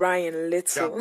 Brian Little.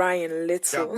Brian Little.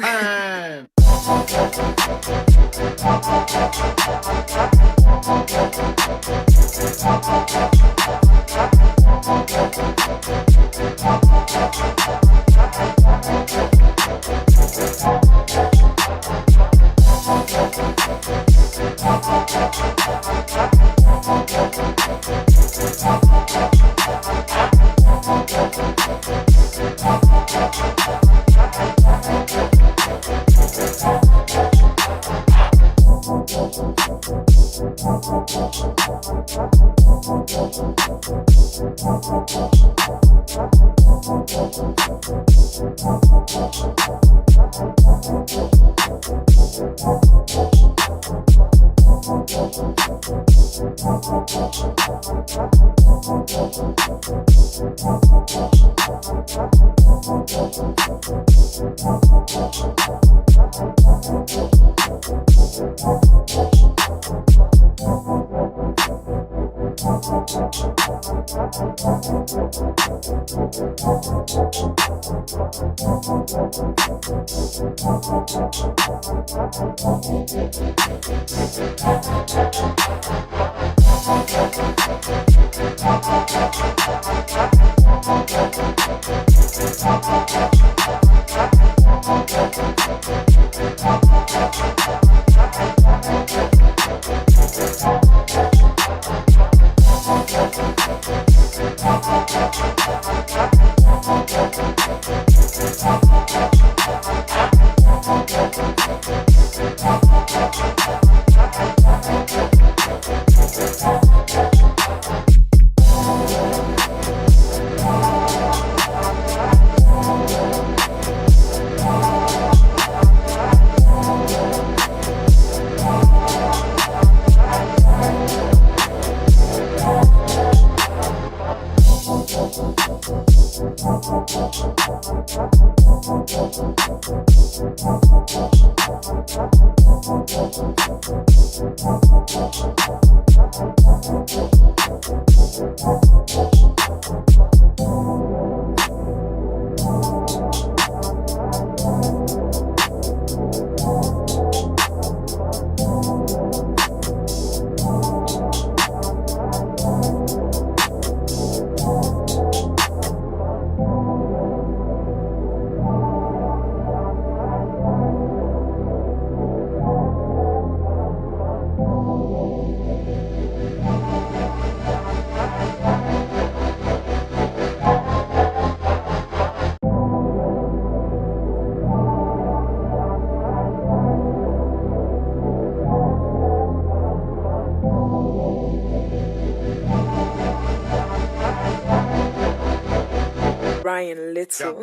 Brian Little.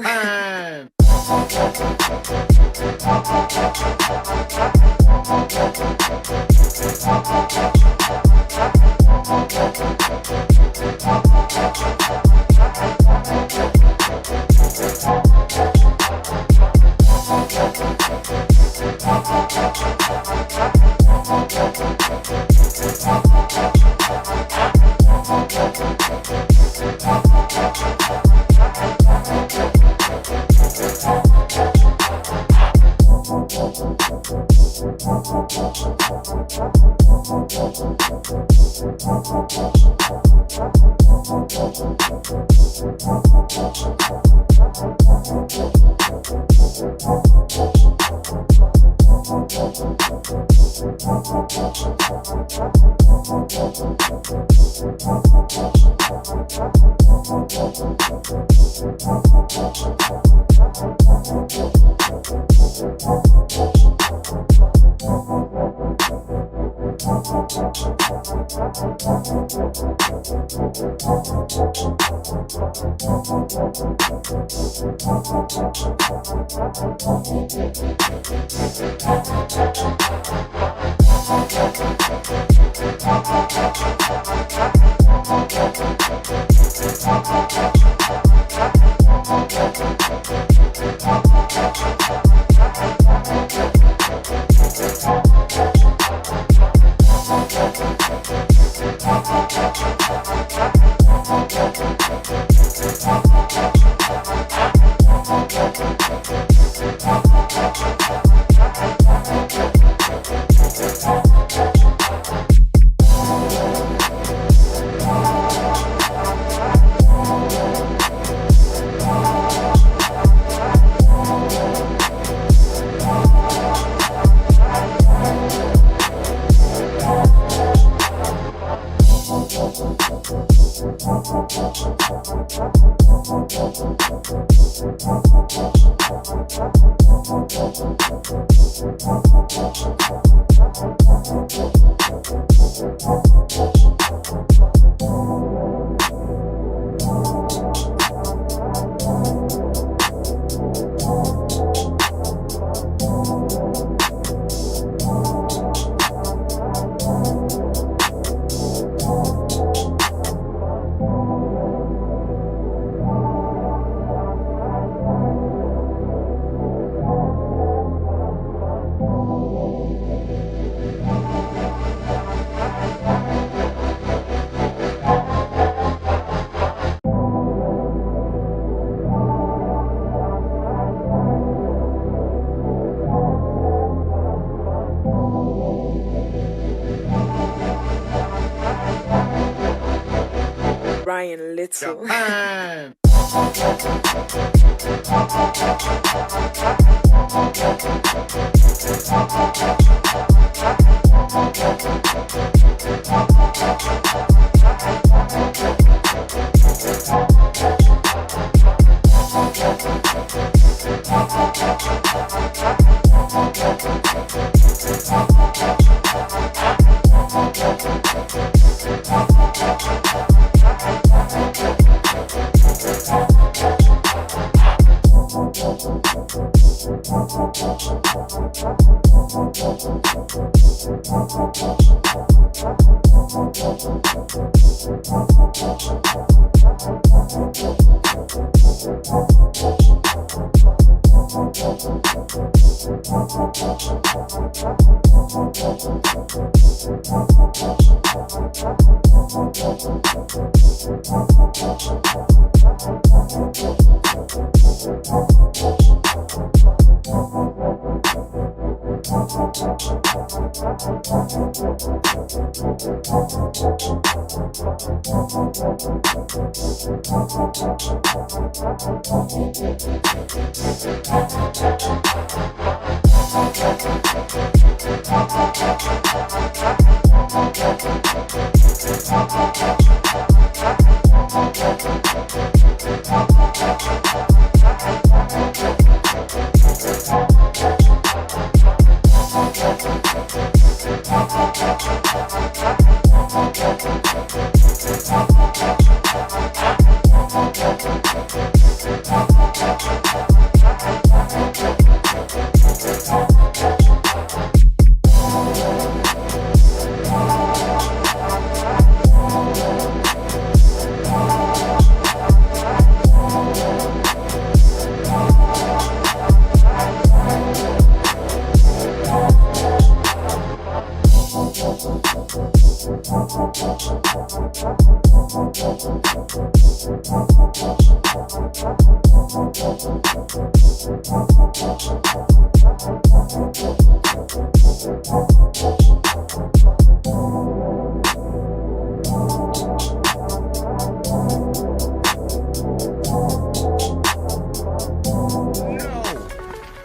Ryan Little.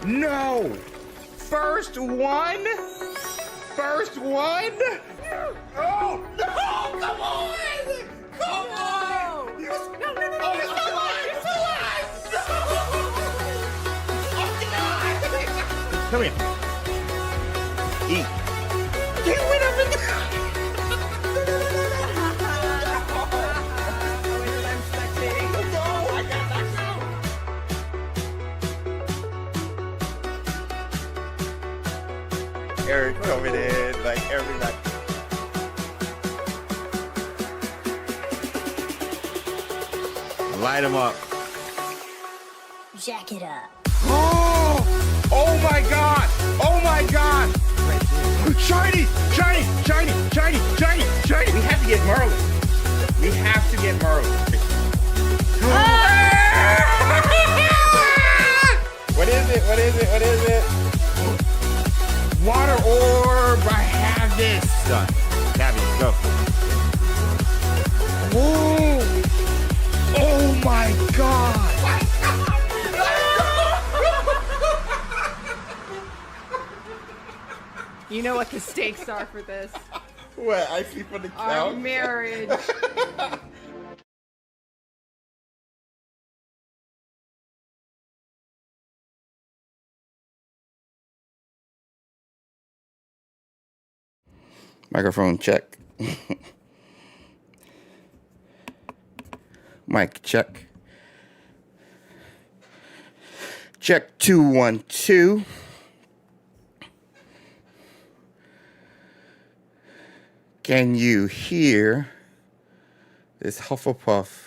No! First one? First one? Oh, no! Come on! Come on! You're still alive! You're still alive! No! Oh, God! Come here. Eat. Get rid of it! Eric coming in like every night. Light him up. Jack it up. Oh my God! Oh my God! Shiny! Shiny! Shiny! Shiny! Shiny! Shiny! We have to get Merlin. We have to get Merlin. What is it? What is it? What is it? Water orb! I have this! Done. Gabby, go. Whoa! Oh my God! You know what the stakes are for this? What? I see for the count? Our marriage. Microphone check. Mic check. Check 2 1 2. Can you hear this Hufflepuff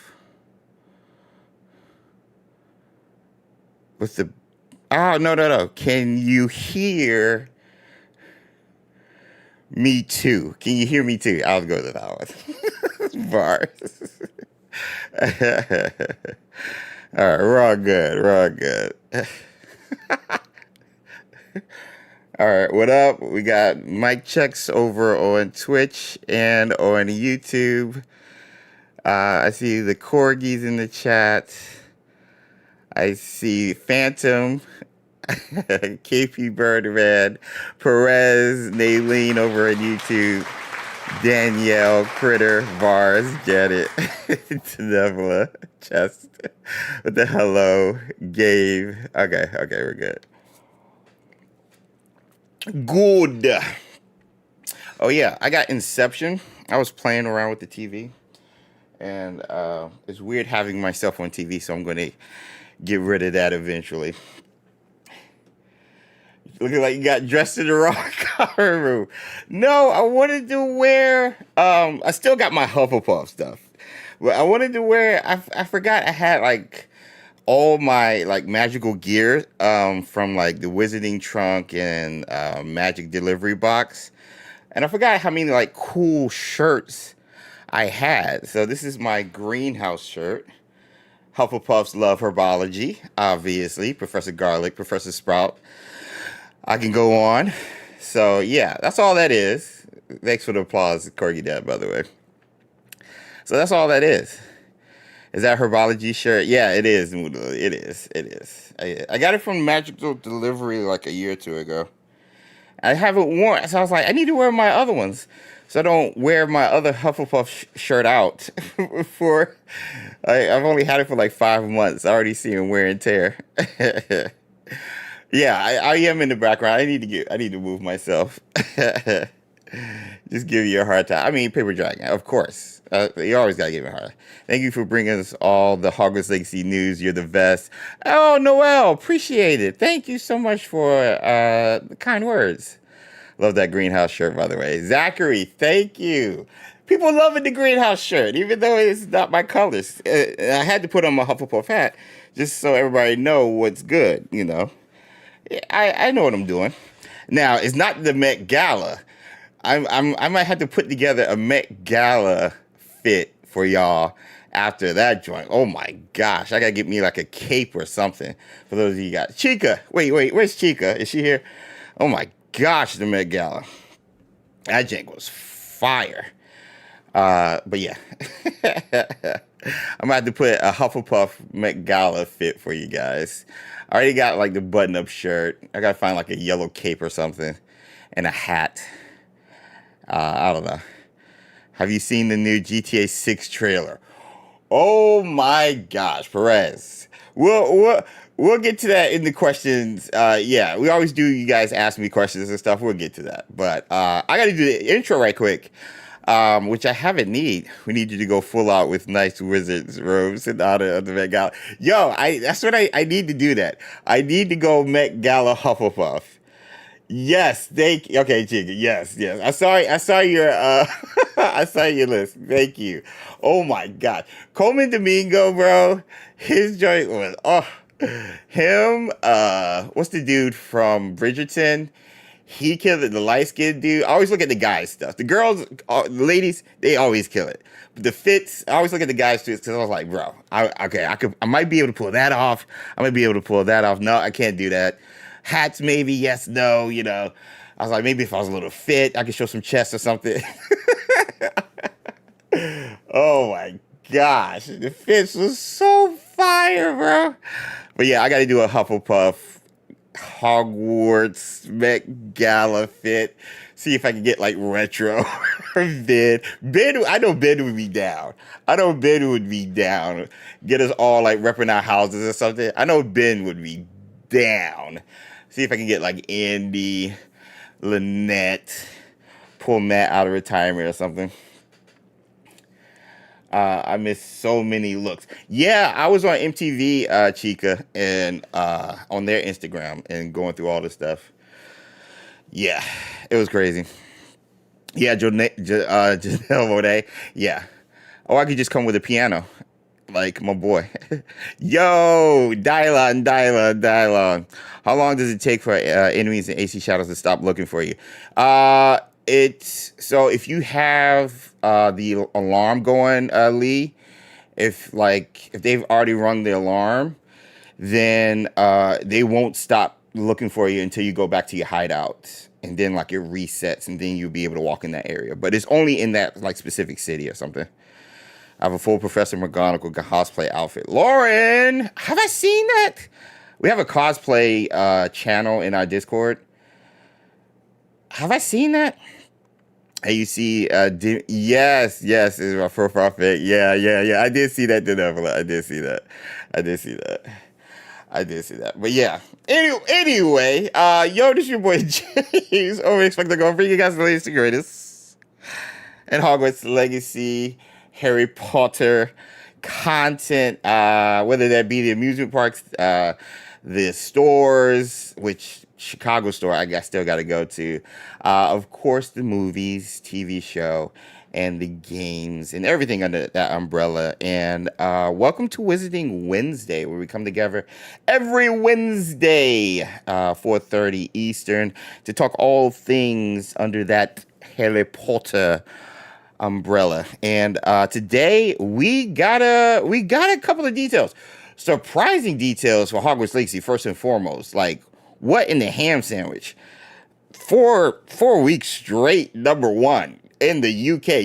with the... Oh, no. Can you hear me too? Can you hear me too? I'll go to that one. Bars. All right, we're all good. All right, what up? We got mic checks over on Twitch and on YouTube. I see the corgis in the chat. I see Phantom, KP Birdman, Perez, Naylene over on YouTube, Danielle, Critter, Bars, Janet, Nevela, Chest, with the hello, Gabe. Okay, we're good. Good. Oh yeah, I got Inception. I was playing around with the TV, and it's weird having myself on TV, so I'm going to get rid of that eventually. Looking like you got dressed in the wrong color room. No, I wanted to wear, I still got my Hufflepuff stuff, but I wanted to wear, I forgot I had like all my like magical gear from like the Wizarding Trunk and Magic Delivery Box. And I forgot how many like cool shirts I had. So this is my greenhouse shirt. Hufflepuffs love herbology, obviously. Professor Garlic, Professor Sprout. I can go on. So yeah, that's all that is. Thanks for the applause, Corgi Dad, by the way. So that's all that is. Is that herbology shirt? Yeah, it is. It is. I got it from Magical Delivery like a year or two ago. I haven't worn, so I was like, I need to wear my other ones, so I don't wear my other Hufflepuff shirt out. I've only had it for like 5 months. I already see him wear and tear. Yeah, I am in the background. I need to move myself. Just give you a hard time. I mean, Paper Dragon, of course. You always gotta give it a hard time. Thank you for bringing us all the Hogwarts Legacy news. You're the best. Oh, Noel, appreciate it. Thank you so much for the kind words. Love that greenhouse shirt, by the way. Zachary, thank you. People loving the greenhouse shirt, even though it's not my colors. I had to put on my Hufflepuff hat just so everybody know what's good. You know, I know what I'm doing. Now it's not the Met Gala. I might have to put together a Met Gala fit for y'all after that joint. Oh my gosh, I gotta get me like a cape or something. For those of you guys, Chica, wait, where's Chica? Is she here? Oh my gosh, the Met Gala. That jank was fire. But yeah, I'm gonna have to put a Hufflepuff Met Gala fit for you guys. I already got like the button-up shirt. I gotta find like a yellow cape or something and a hat. I don't know. Have you seen the new GTA 6 trailer? Oh my gosh, Perez. We'll get to that in the questions. Yeah, we always do. You guys ask me questions and stuff. We'll get to that. But I got to do the intro right quick, which I haven't need. We need you to go full out with nice wizard's robes in honor of the Met Gala. Yo, that's what I need to do that. I need to go Met Gala Hufflepuff. Yes, thank you. Okay, Chica. Yes. I saw your I saw your list. Thank you. Oh my God. Coleman Domingo, bro. His joint was him, what's the dude from Bridgerton? He killed it, the light-skinned dude. I always look at the guys' stuff. The girls, the ladies, they always kill it. But the fits, I always look at the guys' fits because I was like, bro, I might be able to pull that off. I might be able to pull that off. No, I can't do that. Hats, maybe, yes, no, you know. I was like, maybe if I was a little fit, I could show some chest or something. Oh my gosh, the fits was so fire, bro. But yeah, I got to do a Hufflepuff Hogwarts Met Gala fit. See if I can get like retro. Ben, I know Ben would be down. Get us all like repping our houses or something. I know Ben would be down. See if I can get like Andy, Lynette, pull Matt out of retirement or something. I missed so many looks. Yeah, I was on MTV, Chica, and on their Instagram and going through all this stuff. Yeah, it was crazy. Yeah, Janelle Monáe. Yeah. Or I could just come with a piano, like my boy. Yo, dial on. How long does it take for enemies and AC shadows to stop looking for you? It's so if you have the alarm going, Lee. If they've already rung the alarm, then they won't stop looking for you until you go back to your hideout, and then it resets, and then you'll be able to walk in that area. But it's only in that specific city or something. I have a full Professor McGonagall cosplay outfit. Lauren, have I seen that? We have a cosplay channel in our Discord. Have I seen that? Hey, you see, yes, is my profile pic. Yeah. I did see that, Denevla. I did see that. But yeah. Anyway, yo, this your boy James. XpectoGO, bring you guys the latest and greatest. And Hogwarts Legacy, Harry Potter content, whether that be the amusement parks, the stores, which Chicago store I still got to go to. Of course, the movies, TV show, and the games, and everything under that umbrella. And welcome to Wizarding Wednesday, where we come together every Wednesday, 4:30 Eastern, to talk all things under that Harry Potter umbrella. And today we got a couple of details, surprising details for Hogwarts Legacy. First and foremost, what in the ham sandwich? 4 weeks straight, #1 in the UK.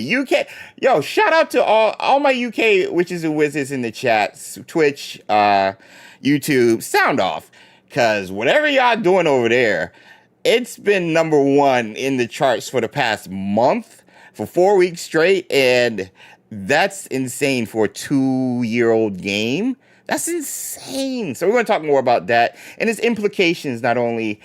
Yo, shout out to all my UK witches and wizards in the chat, Twitch, YouTube, sound off, because whatever y'all doing over there, it's been #1 in the charts for the past month for 4 weeks straight, and that's insane for a 2-year-old game. That's insane. So we're going to talk more about that and its implications, not only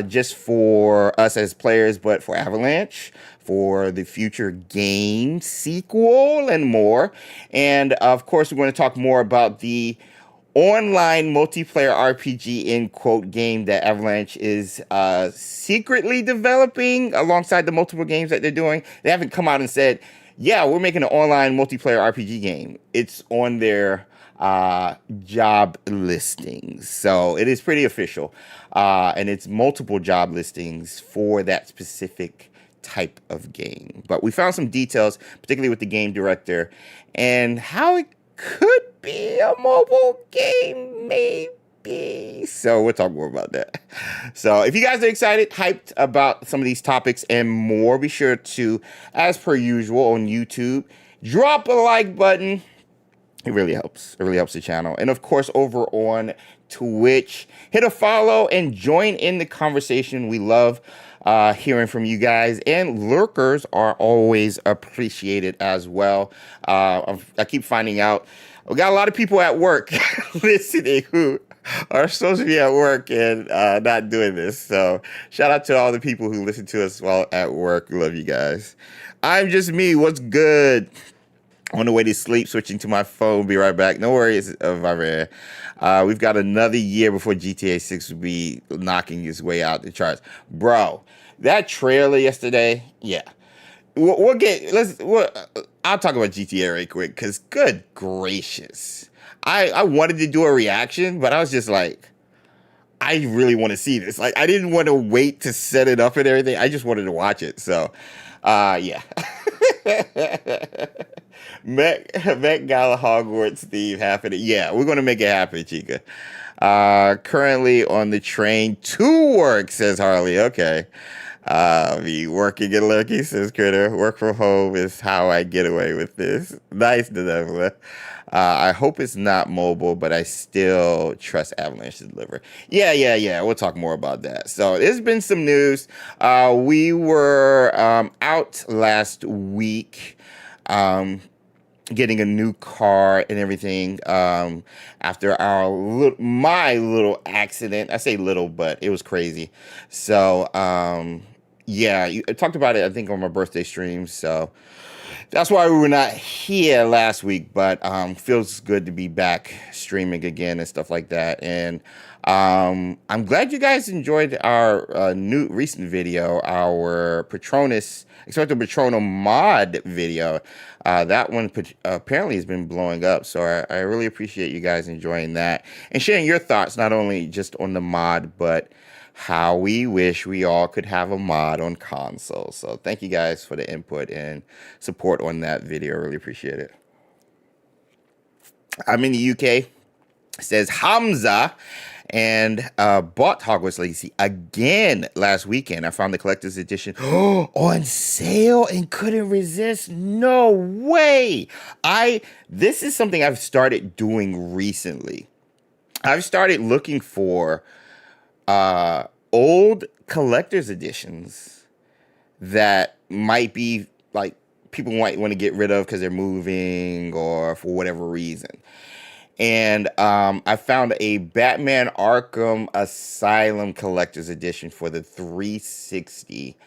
just for us as players, but for Avalanche, for the future game sequel, and more. And of course, we're going to talk more about the online multiplayer RPG in quote game that Avalanche is secretly developing alongside the multiple games that they're doing. They haven't come out and said, yeah, we're making an online multiplayer RPG game. It's on their job listings. So it is pretty official. And it's multiple job listings for that specific type of game. But we found some details, particularly with the game director, and how it could be a mobile game, maybe. So we'll talk more about that. So if you guys are excited, hyped about some of these topics and more, be sure to, as per usual on YouTube, drop a like button. It really helps. It really helps the channel. And of course, over on Twitch, hit a follow and join in the conversation. We love hearing from you guys, and lurkers are always appreciated as well. I keep finding out we got a lot of people at work listening who are supposed to be at work and not doing this. So shout out to all the people who listen to us while at work. Love you guys. I'm just me. What's good? On the way to sleep, switching to my phone. Be right back. No worries, Varian. We've got another year before GTA 6 will be knocking its way out the charts. Bro, that trailer yesterday, yeah. I'll talk about GTA right quick, because good gracious. I wanted to do a reaction, but I was just like, I really want to see this. I didn't want to wait to set it up and everything. I just wanted to watch it. So, yeah. Met Gala Hogwarts theme happening. Yeah, we're going to make it happen, Chica. Currently on the train to work, says Harley. Okay. Me working and lurking, says Critter. Work from home is how I get away with this. Nice, Denevla. I hope it's not mobile, but I still trust Avalanche to deliver. Yeah. We'll talk more about that. So there's been some news. We were out last week getting a new car and everything after my little accident. I say little, but it was crazy. So Yeah, I talked about it, I think, on my birthday stream. So that's why we were not here last week. But feels good to be back streaming again and stuff like that. And I'm glad you guys enjoyed our new recent video, our Patronus XpectoMODE video. That one apparently has been blowing up. So I really appreciate you guys enjoying that and sharing your thoughts, not only just on the mod, but how we wish we all could have a mod on console. So thank you guys for the input and support on that video. I really appreciate it. I'm in the UK, says Hamza, and bought Hogwarts Legacy again last weekend. I found the collector's edition on sale and couldn't resist. No way. This is something I've started doing recently. I've started looking for old collector's editions that might be like people might want to get rid of because they're moving or for whatever reason. And I found a Batman Arkham Asylum collector's edition for the 360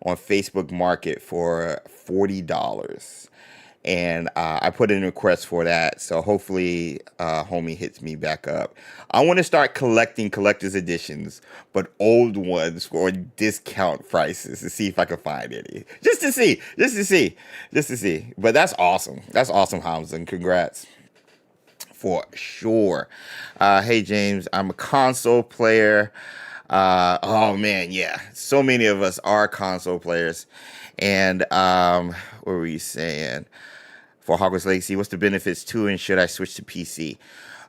on Facebook Market for $40. And I put in a request for that. So hopefully homie hits me back up. I want to start collecting collector's editions, but old ones for discount prices to see if I can find any. Just to see. But that's awesome. That's awesome, Hamza. And congrats. For sure. Hey, James, I'm a console player. Oh, man, yeah. So many of us are console players. And what were you saying? For Hogwarts Legacy, what's the benefits to, and should I switch to PC?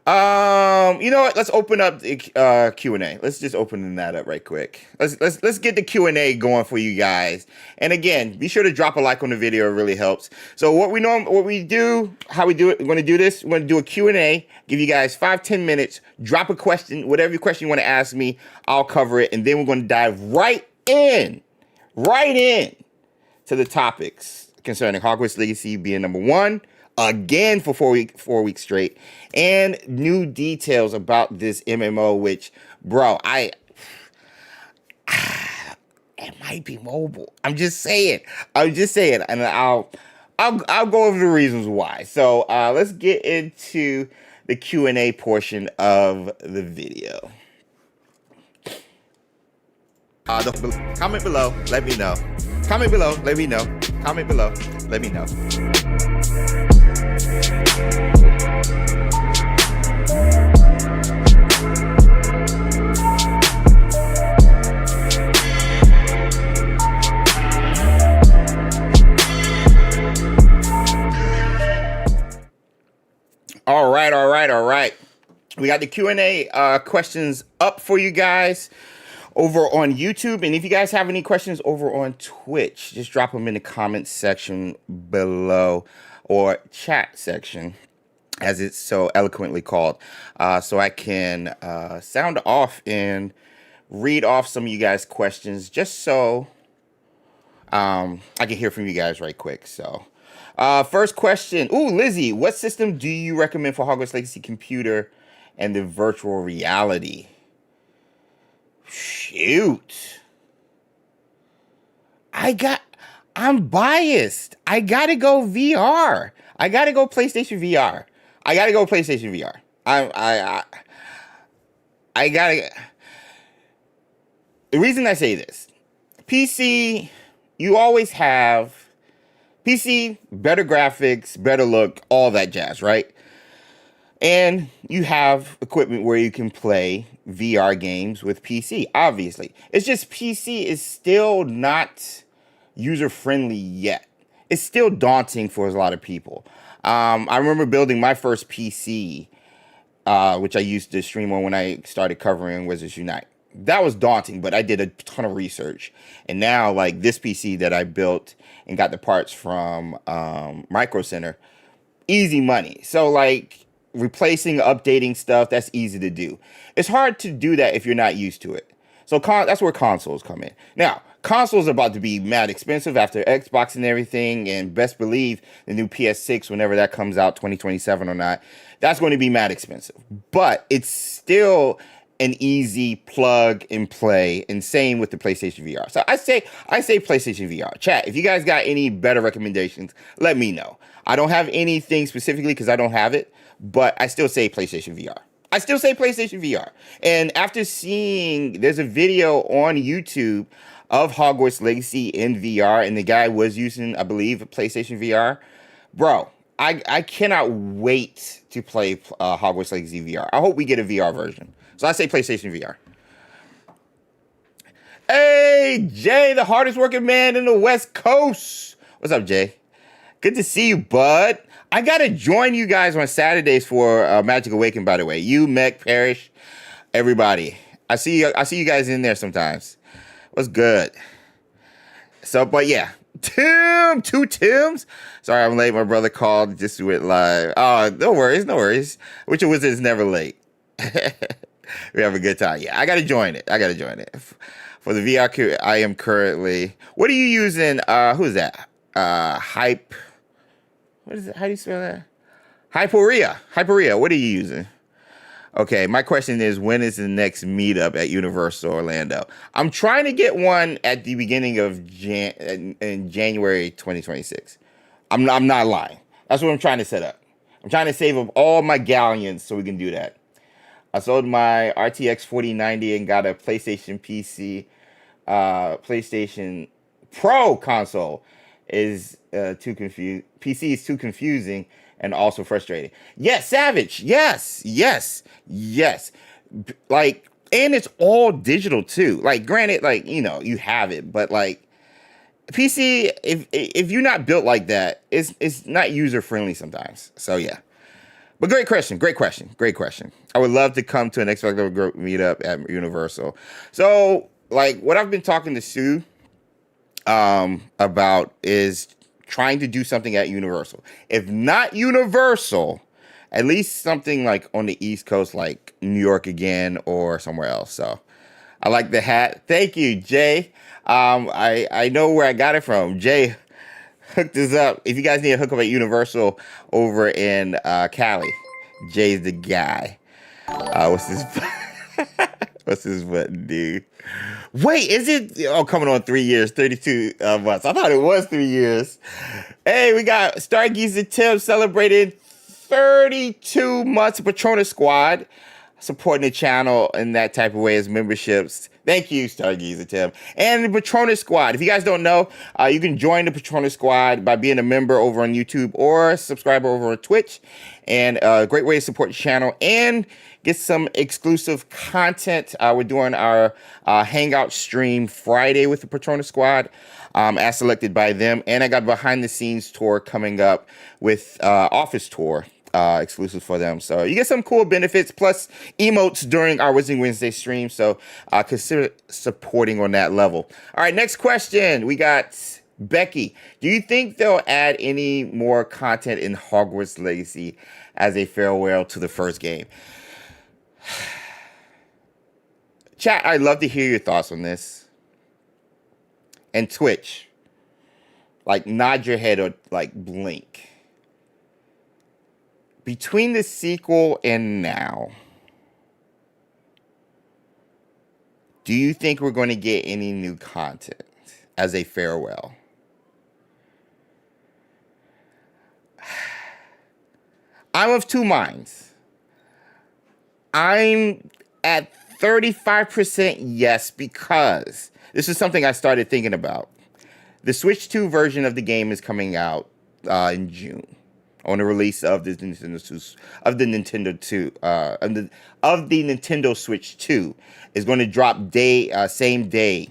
You know what? Let's open up the Q&A. Let's just open that up right quick. Let's get the Q&A going for you guys. And again, be sure to drop a like on the video. It really helps. So how we do it, we're going to do this. We're going to do a Q&A, give you guys 5-10 minutes, drop a question, whatever question you want to ask me, I'll cover it. And then we're going to dive right in to the topics concerning Hogwarts Legacy being number one, again for 4 weeks straight, and new details about this MMO, which, bro, it might be mobile. I'm just saying, and I'll go over the reasons why. So let's get into the Q&A portion of the video. Comment below, let me know. Comment below, let me know. Comment below, let me know. All right. We got the Q&A questions up for you guys over on YouTube. And if you guys have any questions over on Twitch, just drop them in the comment section below, or chat section, as it's so eloquently called, so I can sound off and read off some of you guys' questions, just so I can hear from you guys right quick. So first question. Ooh, Lizzie, what system do you recommend for Hogwarts Legacy computer and the virtual reality? Shoot. I'm biased. I gotta go VR. I gotta go PlayStation VR. I gotta. The reason I say this, PC, you always have PC, better graphics, better look, all that jazz, right? And you have equipment where you can play VR games with PC, obviously. It's just PC is still not user-friendly yet. It's still daunting for a lot of people. I remember building my first PC, which I used to stream on when I started covering Wizards Unite. That was daunting, but I did a ton of research. And now, like, this PC that I built and got the parts from Micro Center, easy money. So, like, replacing, updating stuff, that's easy to do. It's hard to do that if you're not used to it. So that's where consoles come in. Now, consoles are about to be mad expensive after Xbox and everything, and best believe the new PS6, whenever that comes out, 2027 or not, that's going to be mad expensive. But it's still an easy plug and play, and same with the PlayStation VR. So I say PlayStation VR. Chat, if you guys got any better recommendations, let me know. I don't have anything specifically because I don't have it, but I still say PlayStation VR. I still say PlayStation VR. And after seeing, there's a video on YouTube of Hogwarts Legacy in VR, and the guy was using, I believe, a PlayStation VR. Bro, I cannot wait to play Hogwarts Legacy VR. I hope we get a VR version. So I say PlayStation VR. Hey, Jay, the hardest working man in the West Coast. What's up, Jay? Good to see you, bud. I got to join you guys on Saturdays for Magic Awaken, by the way. You, Mech, Parrish, everybody. I see you guys in there sometimes. What's good? So, but yeah. Two Tims. Sorry, I'm late. My brother called. Just went live. Oh, no worries. Witcher Wizard is never late. We have a good time. Yeah, I gotta join it. For the VR queue, I am currently. What are you using? Who's that? Hype. What is it? How do you spell that? Hyperia. What are you using? Okay, my question is, when is the next meetup at Universal Orlando? I'm trying to get one at the beginning of in January 2026. I'm not lying. That's what I'm trying to set up. I'm trying to save up all my galleons so we can do that. I sold my RTX 4090 and got a PlayStation PC, PlayStation Pro console. Is too confused. PC is too confusing and also frustrating. Yes, Savage. Yes. Like, and it's all digital too. Like, granted, like, you know, you have it, but like PC, if you're not built like that, it's not user friendly sometimes. So yeah. But great question. I would love to come to an XpectoGO meetup at Universal. So, like, what I've been talking to Sue about is trying to do something at Universal. If not Universal, at least something like on the East Coast, like New York again or somewhere else. So I like the hat. Thank you, Jay. I know where I got it from. Jay hooked us up. If you guys need a hookup at Universal over in Cali, Jay's the guy. What's this button, dude? Wait, is it? Oh, coming on 3 years, 32 months. I thought it was 3 years. Hey, we got Stargeezer Tim celebrating 32 months of Patronus Squad, supporting the channel in that type of way as memberships. Thank you, Stargeezer Tim. And the Patronus Squad. If you guys don't know, you can join the Patronus Squad by being a member over on YouTube or subscriber over on Twitch. And a great way to support the channel and get some exclusive content. We're doing our Hangout stream Friday with the Patronus Squad, as selected by them. And I got a behind-the-scenes tour coming up with Office Tour. Exclusive for them. So you get some cool benefits plus emotes during our Wizarding Wednesday stream. So consider supporting on that level. All right, next question. We got Becky. Do you think they'll add any more content in Hogwarts Legacy as a farewell to the first game? Chat, I'd love to hear your thoughts on this. And Twitch, like, nod your head or like blink. Between the sequel and now, do you think we're going to get any new content as a farewell? I'm of two minds. I'm at 35% yes, because this is something I started thinking about. The Switch 2 version of the game is coming out in June. On the release of the Nintendo Switch 2 is going to drop same day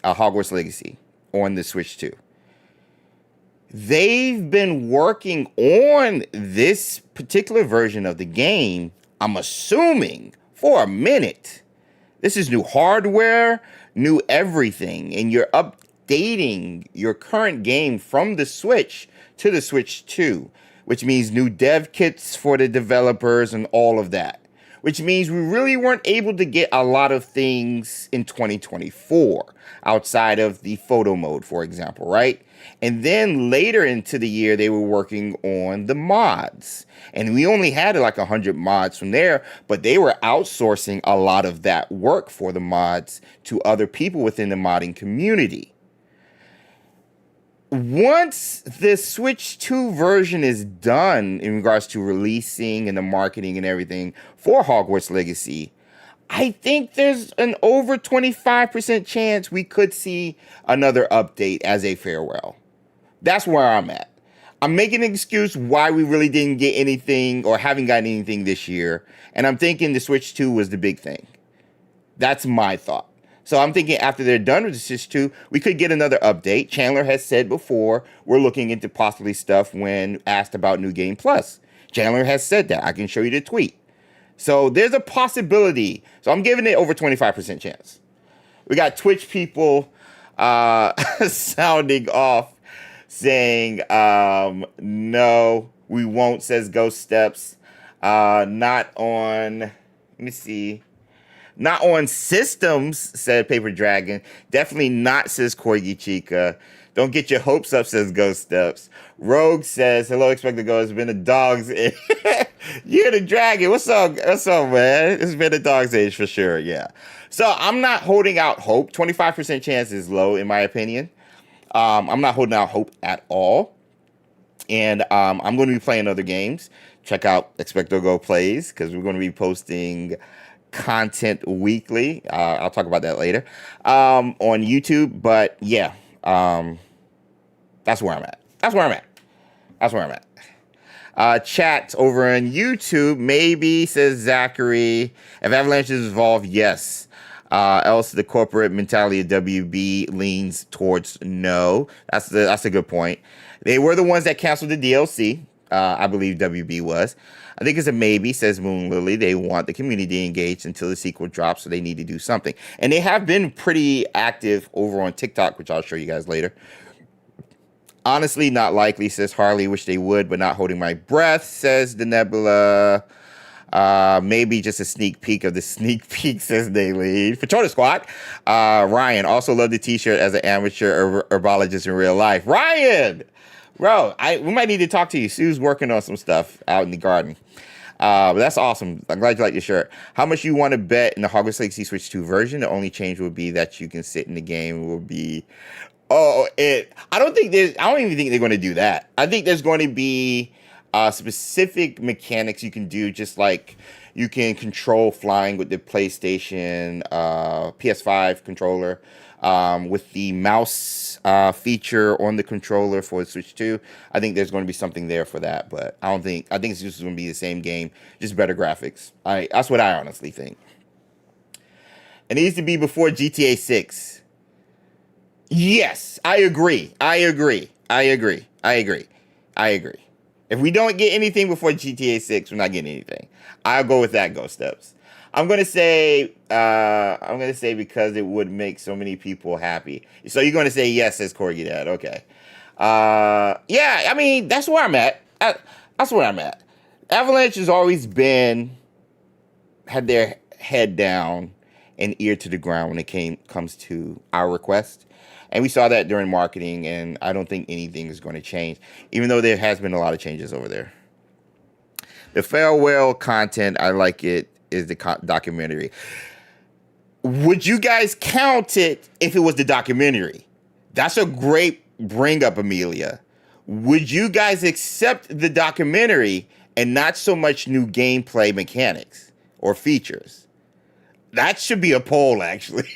Hogwarts Legacy on the Switch 2. They've been working on this particular version of the game, I'm assuming, for a minute. This is new hardware, new everything, and you're updating your current game from the Switch to the Switch 2. Which means new dev kits for the developers and all of that. which means we really weren't able to get a lot of things in 2024 outside of the photo mode, for example, right? And then later into the year, they were working on the mods. And we only had like 100 mods from there, but they were outsourcing a lot of that work for the mods to other people within the modding community. Once the Switch 2 version is done in regards to releasing and the marketing and everything for Hogwarts Legacy, I think there's an over 25% chance we could see another update as a farewell. That's where I'm at. I'm making an excuse why we really didn't get anything or haven't gotten anything this year, and I'm thinking the Switch 2 was the big thing. That's my thought. So I'm thinking after they're done with the Switch 2, we could get another update. Chandler has said before, we're looking into possibly stuff when asked about New Game Plus. Chandler has said that. I can show you the tweet. So there's a possibility. So I'm giving it over 25% chance. We got Twitch people sounding off, saying, no, we won't, says Ghost Steps. Not on, let me see. Not on systems, said Paper Dragon. Definitely not, says Corgi Chica. Don't get your hopes up, says Ghost Steps. Rogue says, hello, XpectoGO. It's been a dog's age. You're the dragon. What's up? What's up, man? It's been a dog's age for sure, yeah. So I'm not holding out hope. 25% chance is low, in my opinion. I'm not holding out hope at all. And I'm going to be playing other games. Check out XpectoGO Plays, because we're going to be posting content weekly. I'll talk about that later on YouTube. But yeah, that's where I'm at. That's where I'm at. That's where I'm at. Chat over on YouTube, maybe, says Zachary. If Avalanche is involved, yes. Else the corporate mentality of WB leans towards no. That's a good point. They were the ones that canceled the DLC. I believe WB was. I think it's a maybe, says Moon Lily. They want the community engaged until the sequel drops, so they need to do something. And they have been pretty active over on TikTok, which I'll show you guys later. Honestly, not likely, says Harley. Wish they would, but not holding my breath, says the Nebula. Maybe just a sneak peek of the sneak peek, says Daily. Patrona Squad. Ryan, also love the t-shirt as an amateur herbologist in real life. Ryan! Bro, we might need to talk to you. Sue's working on some stuff out in the garden. But that's awesome. I'm glad you like your shirt. How much you want to bet in the Hogwarts Legacy Switch 2 version? The only change would be that you can sit in the game. It will be... I don't even think they're going to do that. I think there's going to be specific mechanics you can do, just like you can control flying with the PlayStation PS5 controller. With the mouse feature on the controller for the Switch 2, I think there's going to be something there for that. But I think it's just going to be the same game, just better graphics. That's what I honestly think. It needs to be before GTA 6. Yes, I agree. If we don't get anything before GTA 6, we're not getting anything. I'll go with that, Ghost Steps. I'm gonna say because it would make so many people happy. So you're gonna say yes, says Corgi Dad. Okay. Yeah, I mean, that's where I'm at. That's where I'm at. Avalanche has always had their head down and ear to the ground when it comes to our request. And we saw that during marketing, and I don't think anything is going to change, even though there has been a lot of changes over there. The farewell content, I like it, is the documentary. Would you guys count it if it was the documentary? That's a great bring up, Amelia. Would you guys accept the documentary and not so much new gameplay mechanics or features? That should be a poll, actually.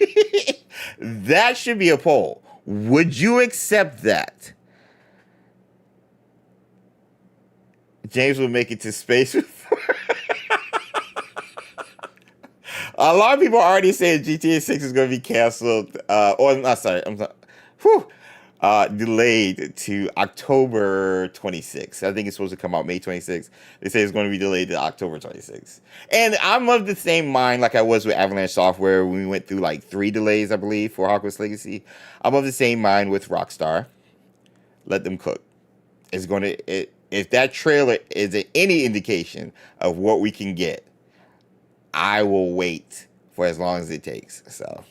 That should be a poll. Would you accept that? James will make it to space before. A lot of people are already saying GTA 6 is going to be canceled. Delayed to October 26th. I think it's supposed to come out May 26th. They say it's going to be delayed to October 26th. And I'm of the same mind like I was with Avalanche Software when we went through like 3 delays, I believe, for Hogwarts Legacy. I'm of the same mind with Rockstar. Let them cook. If that trailer is any indication of what we can get, I will wait for as long as it takes. So,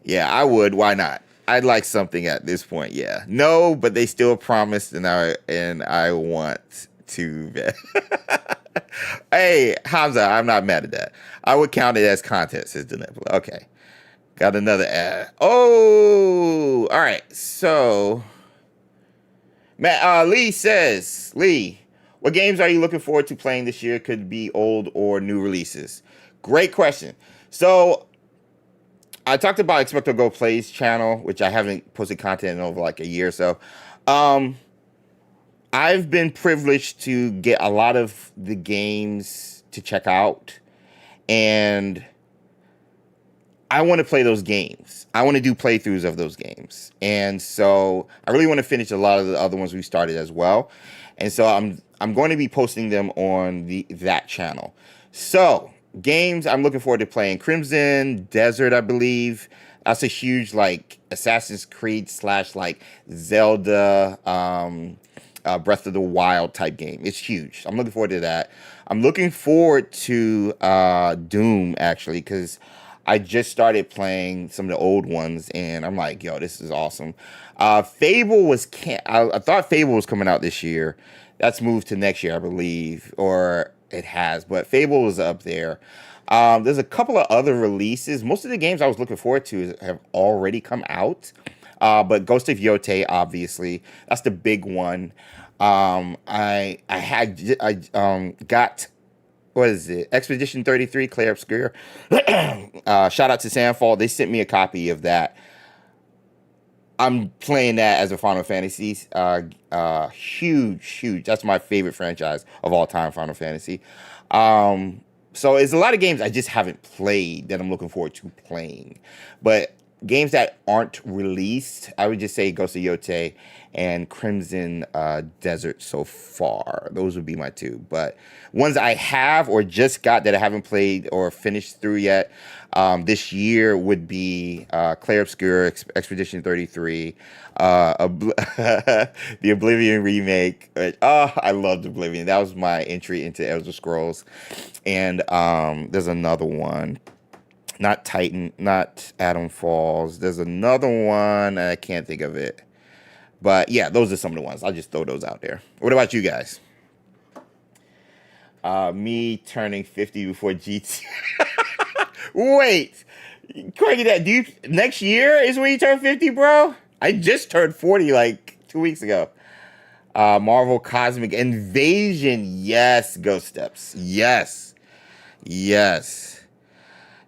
yeah, I would. Why not? I'd like something at this point. Yeah, no, but they still promised, and I want to. Hey, Hamza, I'm not mad at that. I would count it as content, says Denebula. Okay, got another ad. Oh, all right. So, Matt Lee says, what games are you looking forward to playing this year? Could be old or new releases. Great question. So, I talked about XpectoGO Plays channel, which I haven't posted content in over like a year or so. I've been privileged to get a lot of the games to check out, and I want to play those games. I want to do playthroughs of those games, and so I really want to finish a lot of the other ones we started as well. And so I'm going to be posting them on that channel. So games I'm looking forward to playing: Crimson Desert, I believe. That's a huge like Assassin's Creed / like Zelda, Breath of the Wild type game. It's huge. I'm looking forward to that. I'm looking forward to Doom, actually, because I just started playing some of the old ones, and I'm like, yo, this is awesome. Fable was I thought Fable was coming out this year. That's moved to next year, I believe, or it has, but Fable was up there. There's a couple of other releases. Most of the games I was looking forward to have already come out. But Ghost of Yotei, obviously, that's the big one. I got, what is it? Expedition 33, Clair Obscure. Shout out to Sandfall. They sent me a copy of that. I'm playing that as a Final Fantasy. Huge. That's my favorite franchise of all time, Final Fantasy. So it's a lot of games I just haven't played that I'm looking forward to playing. But games that aren't released, I would just say Ghost of Yotei and Crimson Desert so far. Those would be my two. But ones I have or just got that I haven't played or finished through yet this year would be Clair Obscure, Expedition 33, the Oblivion remake. I loved Oblivion. That was my entry into Elder Scrolls. And there's another one. Not Titan, not Atom Falls. There's another one. I can't think of it. But yeah, those are some of the ones. I'll just throw those out there. What about you guys? Me turning 50 before GT. Wait. Corey, next year is when you turn 50, bro? I just turned 40 like 2 weeks ago. Marvel Cosmic Invasion. Yes, Ghost Steps. Yes.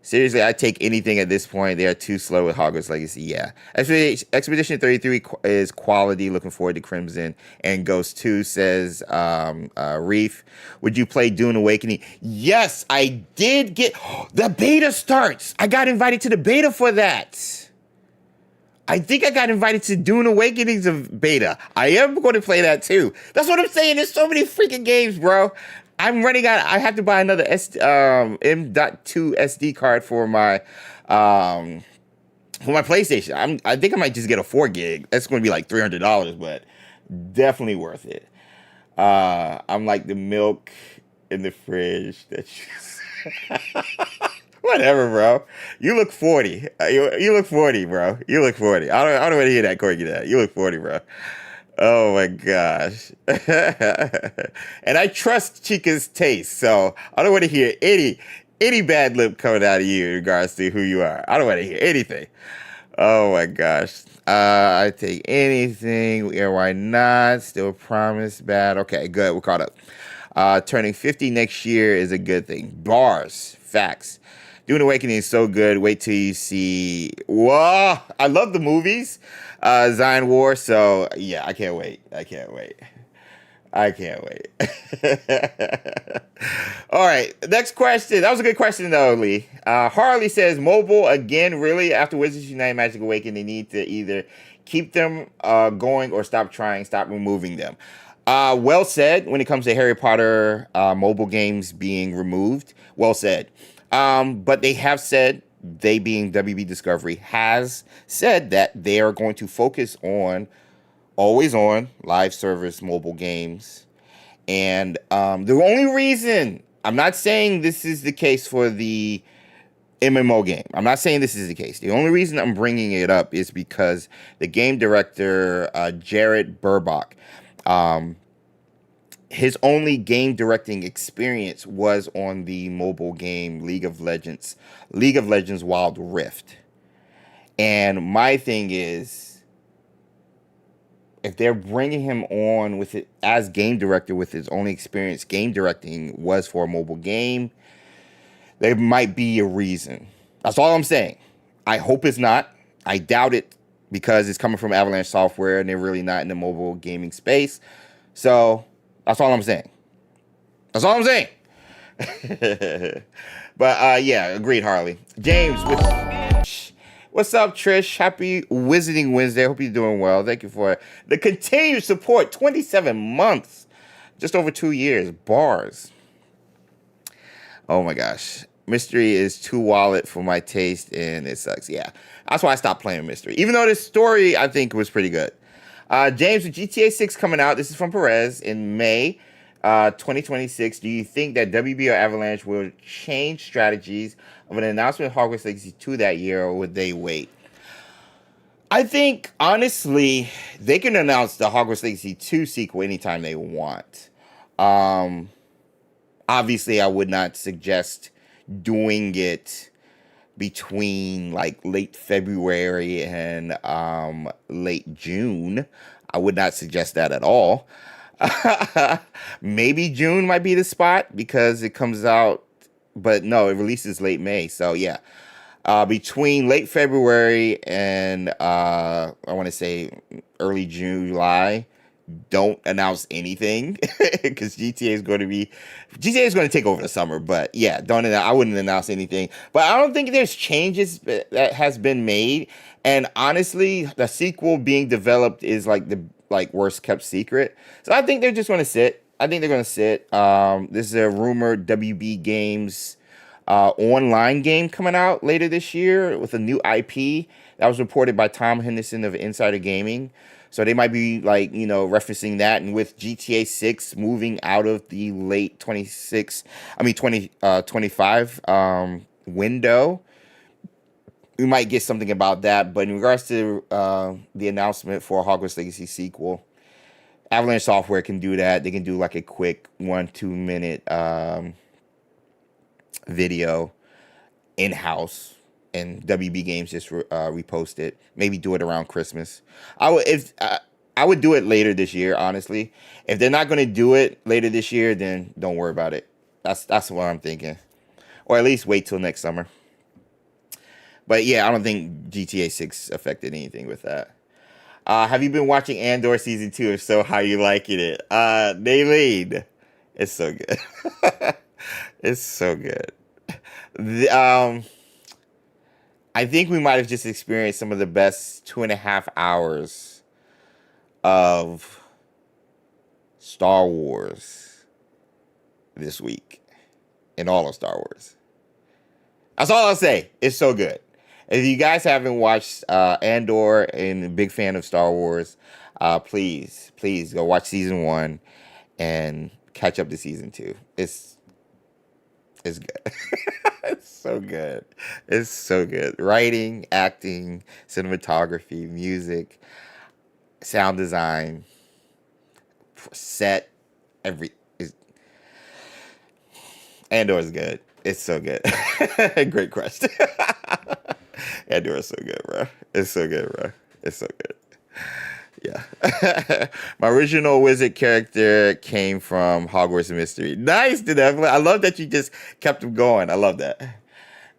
Seriously, I take anything at this point. They are too slow with Hogwarts Legacy. Yeah. Expedition 33 is quality. Looking forward to Crimson. And Ghost 2 says, Reef, would you play Dune Awakening? Yes, I did get... The beta starts. I got invited to the beta for that. I think I got invited to Dune Awakening's of beta. I am going to play that too. That's what I'm saying. There's so many freaking games, bro. I'm running out. I have to buy another M.2 SD card for my PlayStation. I think I might just get a 4 gig. That's going to be like $300, but definitely worth it. I'm like the milk in the fridge. Whatever, bro. You look 40. You look 40, bro. You look 40. I don't want to hear that, Corey. You look 40, bro. Oh my gosh. And I trust Chica's taste, so I don't want to hear any bad lip coming out of you in regards to who you are. I don't want to hear anything. Oh my gosh. I take anything. Yeah, why not? Still promise bad. Okay, good. We're caught up. Turning 50 next year is a good thing. Bars. Facts. Dune Awakening is so good. Wait till you see. Whoa! I love the movies. Zion War. So yeah, I can't wait. All right, next question. That was a good question though, Lee. Harley says, mobile again, really? After Wizards Unite Magic Awakening, they need to either keep them going or stop removing them. Well said when it comes to Harry Potter mobile games being removed. Well said. But they have said, they being WB Discovery, has said that they are going to focus on always on live service mobile games. And the only reason I'm not saying this is the case for the MMO game. I'm not saying this is the case. The only reason I'm bringing it up is because the game director, Jared Burbach, his only game directing experience was on the mobile game League of Legends Wild Rift. And my thing is, if they're bringing him on with it as game director with his only experience game directing was for a mobile game, there might be a reason. That's all I'm saying. I hope it's not. I doubt it because it's coming from Avalanche Software and they're really not in the mobile gaming space. So that's all I'm saying. That's all I'm saying. But yeah, agreed, Harley. James, what's up, Trish? Happy Wizarding Wednesday. Hope you're doing well. Thank you for the continued support. 27 months. Just over 2 years. Bars. Oh my gosh. Mystery is too wallet for my taste and it sucks. Yeah. That's why I stopped playing Mystery. Even though this story, I think, was pretty good. James, with GTA 6 coming out, this is from Perez, in May 2026, do you think that WB or Avalanche will change strategies of an announcement of Hogwarts Legacy 2 that year, or would they wait? I think, honestly, they can announce the Hogwarts Legacy 2 sequel anytime they want. Obviously, I would not suggest doing it between like late February and late June. I would not suggest that at all. Maybe June might be the spot because it comes out, but no, it releases late May. So yeah, between late February and I want to say early July, don't announce anything because GTA is going to take over the summer. But yeah, I wouldn't announce anything. But I don't think there's changes that has been made. And honestly, the sequel being developed is like the worst kept secret. So I think they're just going to sit. This is a rumored WB Games online game coming out later this year with a new IP that was reported by Tom Henderson of Insider Gaming. So they might be referencing that, and with GTA 6 moving out of the late 2025 window, we might get something about that. But in regards to the announcement for Hogwarts Legacy sequel, Avalanche Software can do that. They can do like a quick 1-2 minute video in-house, and WB Games just repost it. Maybe do it around Christmas. I would do it later this year, honestly. If they're not going to do it later this year, then don't worry about it. That's what I'm thinking. Or at least wait till next summer. But yeah, I don't think GTA 6 affected anything with that. Have you been watching Andor Season 2? If so, how you liking it? Naylene, it's so good. It's so good. I think we might have just experienced some of the best 2.5 hours of Star Wars this week in all of Star Wars. That's all I'll say. It's so good. If you guys haven't watched Andor and a big fan of Star Wars, please go watch season 1 and catch up to season 2. It's good. It's so good. It's so good. Writing, acting, cinematography, music, sound design, set, Andor is good. It's so good. Great question. Andor is so good, bro. It's so good, bro. It's so good. Yeah. My original wizard character came from Hogwarts Mystery. Nice, Deneville. I love that you just kept him going. I love that.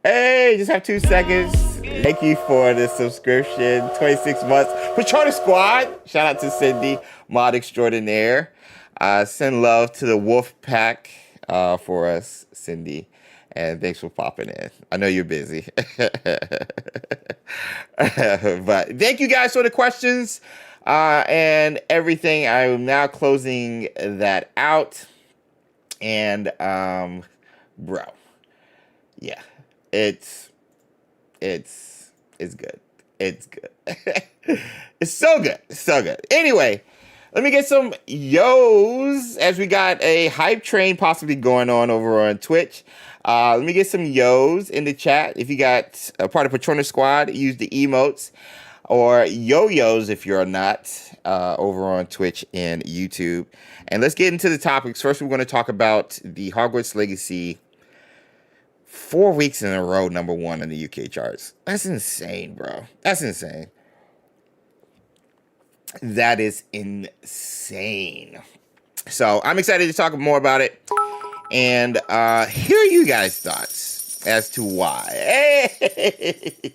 Hey, just have 2 seconds. Thank you for the subscription. 26 months. Patrona Squad. Shout out to Cindy, mod extraordinaire. Send love to the Wolf Pack for us, Cindy. And thanks for popping in. I know you're busy. But thank you guys for the questions and everything. I'm now closing that out. And, bro, yeah, it's good. It's good. It's so good. It's so good. Anyway, Let me get some yo's as we got a hype train possibly going on over on Twitch. Let me get some yo's in the chat. If you got a part of Patronus Squad, use the emotes, or yo-yos if you're not, over on Twitch and YouTube. And let's get into the topics. First, we're going to talk about the Hogwarts Legacy 4 weeks in a row, #1 in the UK charts. That's insane, bro. That's insane. That is insane. So I'm excited to talk more about it and hear you guys' thoughts as to why. Hey,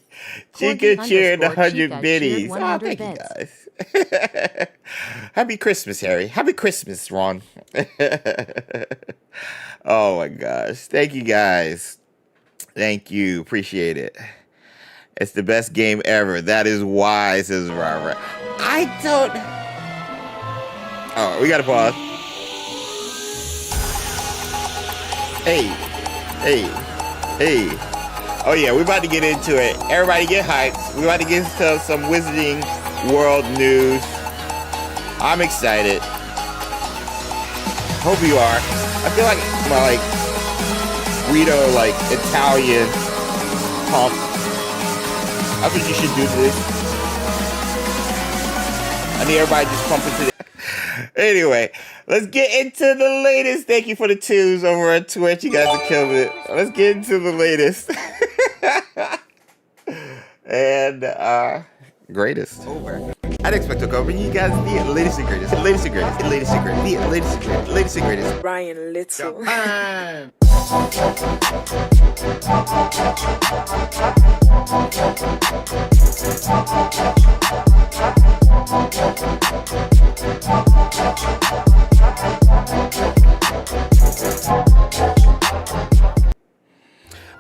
Chica cheered 100 biddies. Oh, thank you guys. Happy Christmas, Harry. Happy Christmas, Ron. Oh my gosh. Thank you guys. Thank you. Appreciate it. It's the best game ever. That is why, says Robert. I don't... Oh, we gotta pause. Hey. Oh yeah, we're about to get into it. Everybody get hyped. We're about to get into some Wizarding World news. I'm excited. Hope you are. I feel like my Guido, Italian pump. That's what you should do to this. I need everybody just pumping to the... Anyway, let's get into the latest. Thank you for the twos over on Twitch. You guys are killing it. Let's get into the latest. And, greatest. Over. I'd expect to go bring you guys the latest and greatest. Latest and greatest. Latest and greatest. The latest and greatest. Latest and greatest. Ryan Little.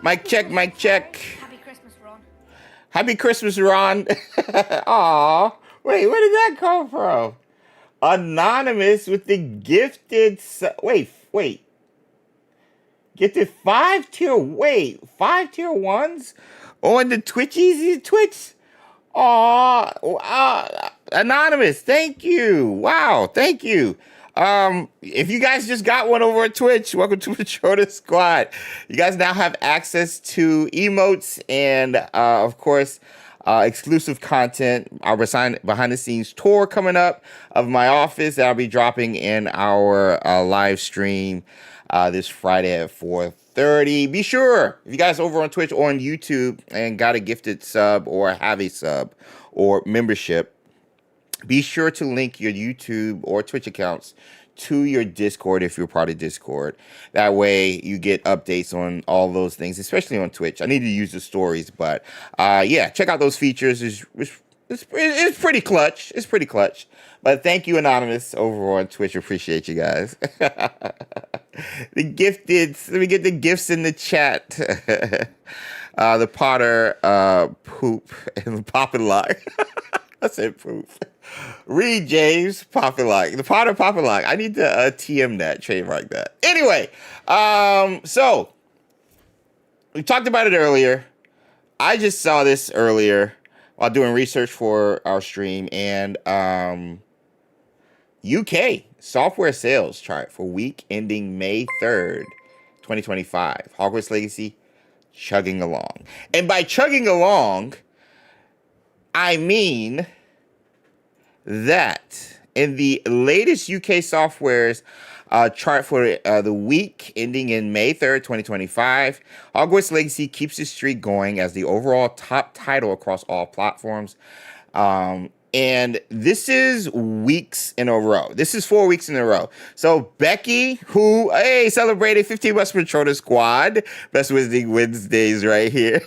Mic check, mic check. Happy Christmas, Ron. Happy Christmas, Ron. Aw. Wait, where did that come from? Anonymous with the gifted... Wait. Gifted 5 tier... Wait, 5 tier 1s? On the Twitchies? Twitch? Aw. Anonymous, thank you. Wow, thank you. If you guys just got one over at Twitch, welcome to the Patronus Squad. You guys now have access to emotes and, of course, exclusive content. Our behind the scenes tour coming up of my office that I'll be dropping in our live stream this Friday at 4:30. Be sure, if you guys over on Twitch or on YouTube and got a gifted sub or have a sub or membership, be sure to link your YouTube or Twitch accounts to your Discord if you're part of Discord. That way you get updates on all those things, especially on Twitch. I need to use the stories, but yeah, check out those features. It's pretty clutch. It's pretty clutch. But thank you, Anonymous, over on Twitch. Appreciate you guys. The gifted. Let me get the gifts in the chat. The Potter poop and the Poppin' Lock. I said poop. Reed James Poppin' Lock. The Potter Poppin' Lock. I need to TM that, trademark that. Anyway, so we talked about it earlier. I just saw this earlier while doing research for our stream, and UK software sales chart for week ending May 3rd, 2025. Hogwarts Legacy chugging along. And by chugging along, I mean that in the latest UK software's chart for the week ending in May 3rd, 2025, Hogwarts Legacy keeps the streak going as the overall top title across all platforms. And this is weeks in a row. This is 4 weeks in a row. So Becky, who, celebrated 15 months for Patronus Squad. Best Wizarding Wednesdays right here.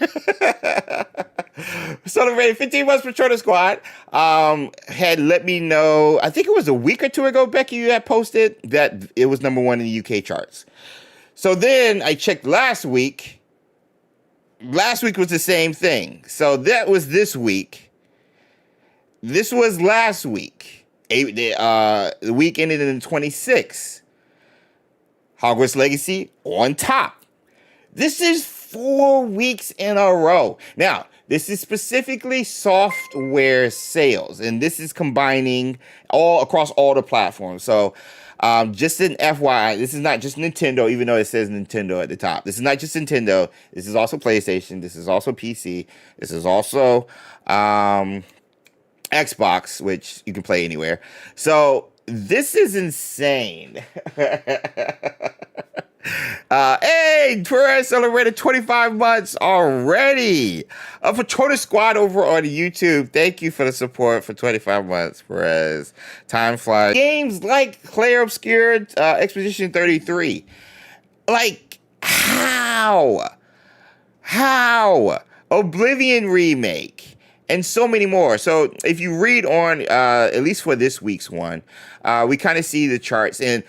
Celebrated 15 months for Patronus Squad. Had let me know, I think it was a week or two ago, Becky, you had posted that it was #1 in the UK charts. So then I checked last week. Last week was the same thing. So that was this week. This was last week. The week ended in 26. Hogwarts Legacy on top. This is 4 weeks in a row. Now, this is specifically software sales, and this is combining all across all the platforms. So, just an FYI, this is not just Nintendo, even though it says Nintendo at the top. This is not just Nintendo. This is also PlayStation. This is also PC. This is also Xbox, which you can play anywhere. So this is insane. Hey, Pirouettes celebrated 25 months already. For Twitter Squad over on YouTube, thank you for the support for 25 months, Pirouettes. Time flies. Games like Clair Obscur, Expedition 33. Like, how? Oblivion remake. And so many more. So if you read on, at least for this week's one, we kind of see the charts. And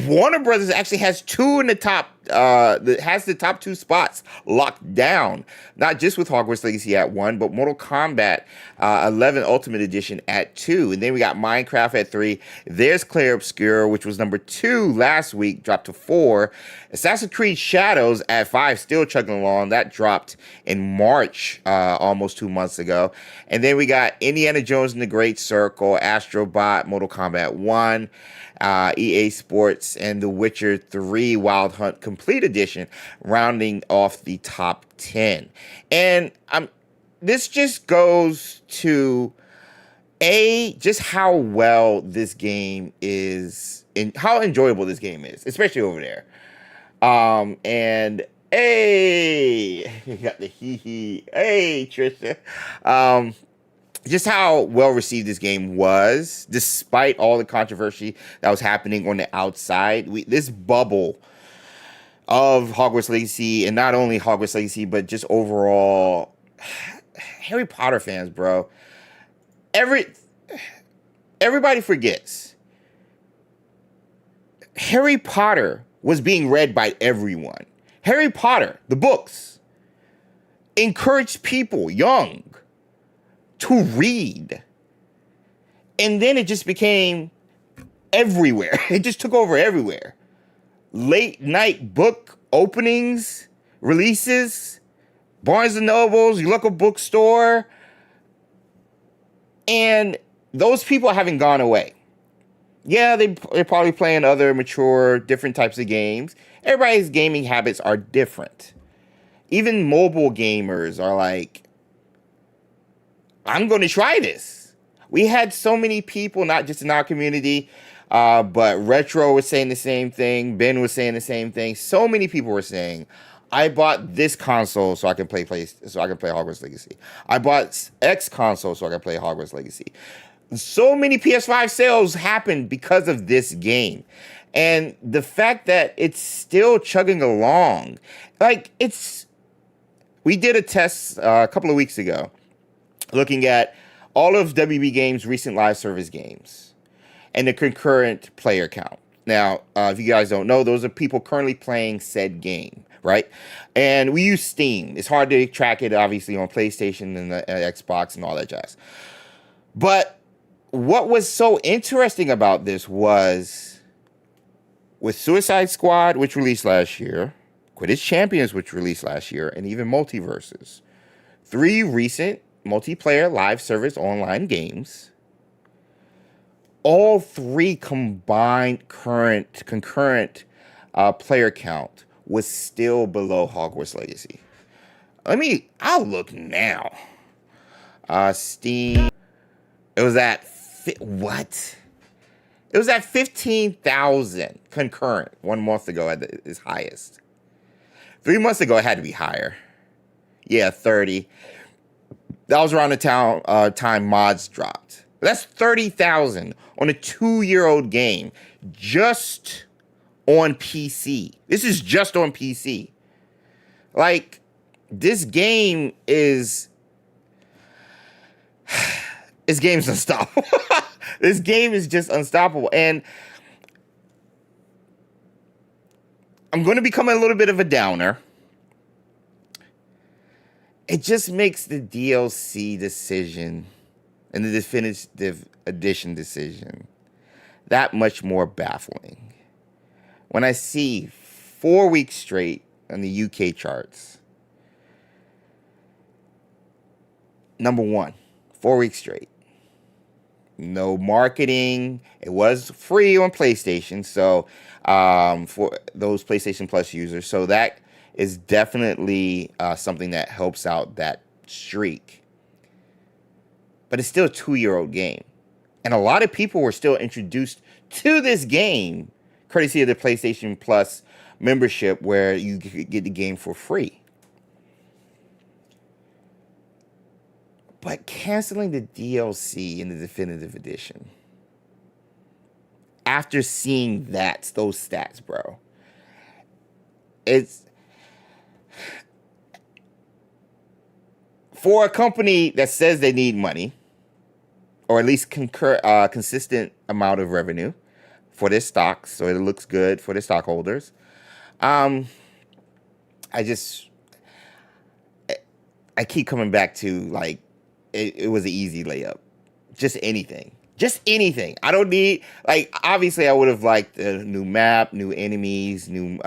Warner Brothers actually has two in the top, has the top 2 spots locked down. Not just with Hogwarts Legacy at 1, but Mortal Kombat 11 Ultimate Edition at 2. And then we got Minecraft at 3. There's Clair Obscur, which was number 2 last week, dropped to 4. Assassin's Creed Shadows at 5, still chugging along. That dropped in March, almost 2 months ago. And then we got Indiana Jones and the Great Circle, Astro Bot, Mortal Kombat 1. EA Sports, and The Witcher 3 Wild Hunt Complete Edition, rounding off the top 10. And this just goes to, just how well this game is, and how enjoyable this game is, especially over there. And, you got the hee-hee. Hey, Trisha. Just how well received this game was, despite all the controversy that was happening on the outside. This bubble of Hogwarts Legacy, and not only Hogwarts Legacy, but just overall Harry Potter fans, bro. Everybody forgets. Harry Potter was being read by everyone. Harry Potter, the books, encouraged people, young, to read. And then it just became everywhere. It just took over everywhere. Late night book openings, releases, Barnes and Nobles, your local bookstore. And those people haven't gone away. Yeah, they're probably playing other mature, different types of games. Everybody's gaming habits are different. Even mobile gamers are like, I'm going to try this. We had so many people, not just in our community, but Retro was saying the same thing. Ben was saying the same thing. So many people were saying, I bought this console so I can play Hogwarts Legacy. I bought X console so I can play Hogwarts Legacy. So many PS5 sales happened because of this game. And the fact that it's still chugging along, we did a test a couple of weeks ago, looking at all of WB Games' recent live service games and the concurrent player count. Now, if you guys don't know, those are people currently playing said game, right? And we use Steam. It's hard to track it, obviously, on PlayStation and the Xbox and all that jazz. But what was so interesting about this was, with Suicide Squad, which released last year, Quidditch Champions, which released last year, and even Multiverses, 3 recent multiplayer live service online games, all 3 combined concurrent player count was still below Hogwarts Legacy. I'll look now. Steam, it was at, what? It was at 15,000 concurrent 1 month ago at its highest. 3 months ago, it had to be higher. Yeah, 30. That was around the time mods dropped. That's 30,000 on a 2-year-old game just on PC. This is just on PC. Like, this game is... This game's unstoppable. This game is just unstoppable. And I'm going to become a little bit of a downer. It just makes the DLC decision and the definitive edition decision that much more baffling. When I see 4 weeks straight on the UK charts, Number one, 4 weeks straight. No marketing. It was free on PlayStation, so for those PlayStation Plus users. So that is definitely something that helps out that streak. But it's still a 2-year-old game. And a lot of people were still introduced to this game courtesy of the PlayStation Plus membership where you get the game for free. But canceling the DLC in the definitive edition, after seeing those stats, bro, it's for a company that says they need money, or at least consistent amount of revenue for their stocks, so it looks good for the stockholders. I keep coming back to, like, it was an easy layup. Just anything. I don't need, like, obviously I would have liked a new map, new enemies, new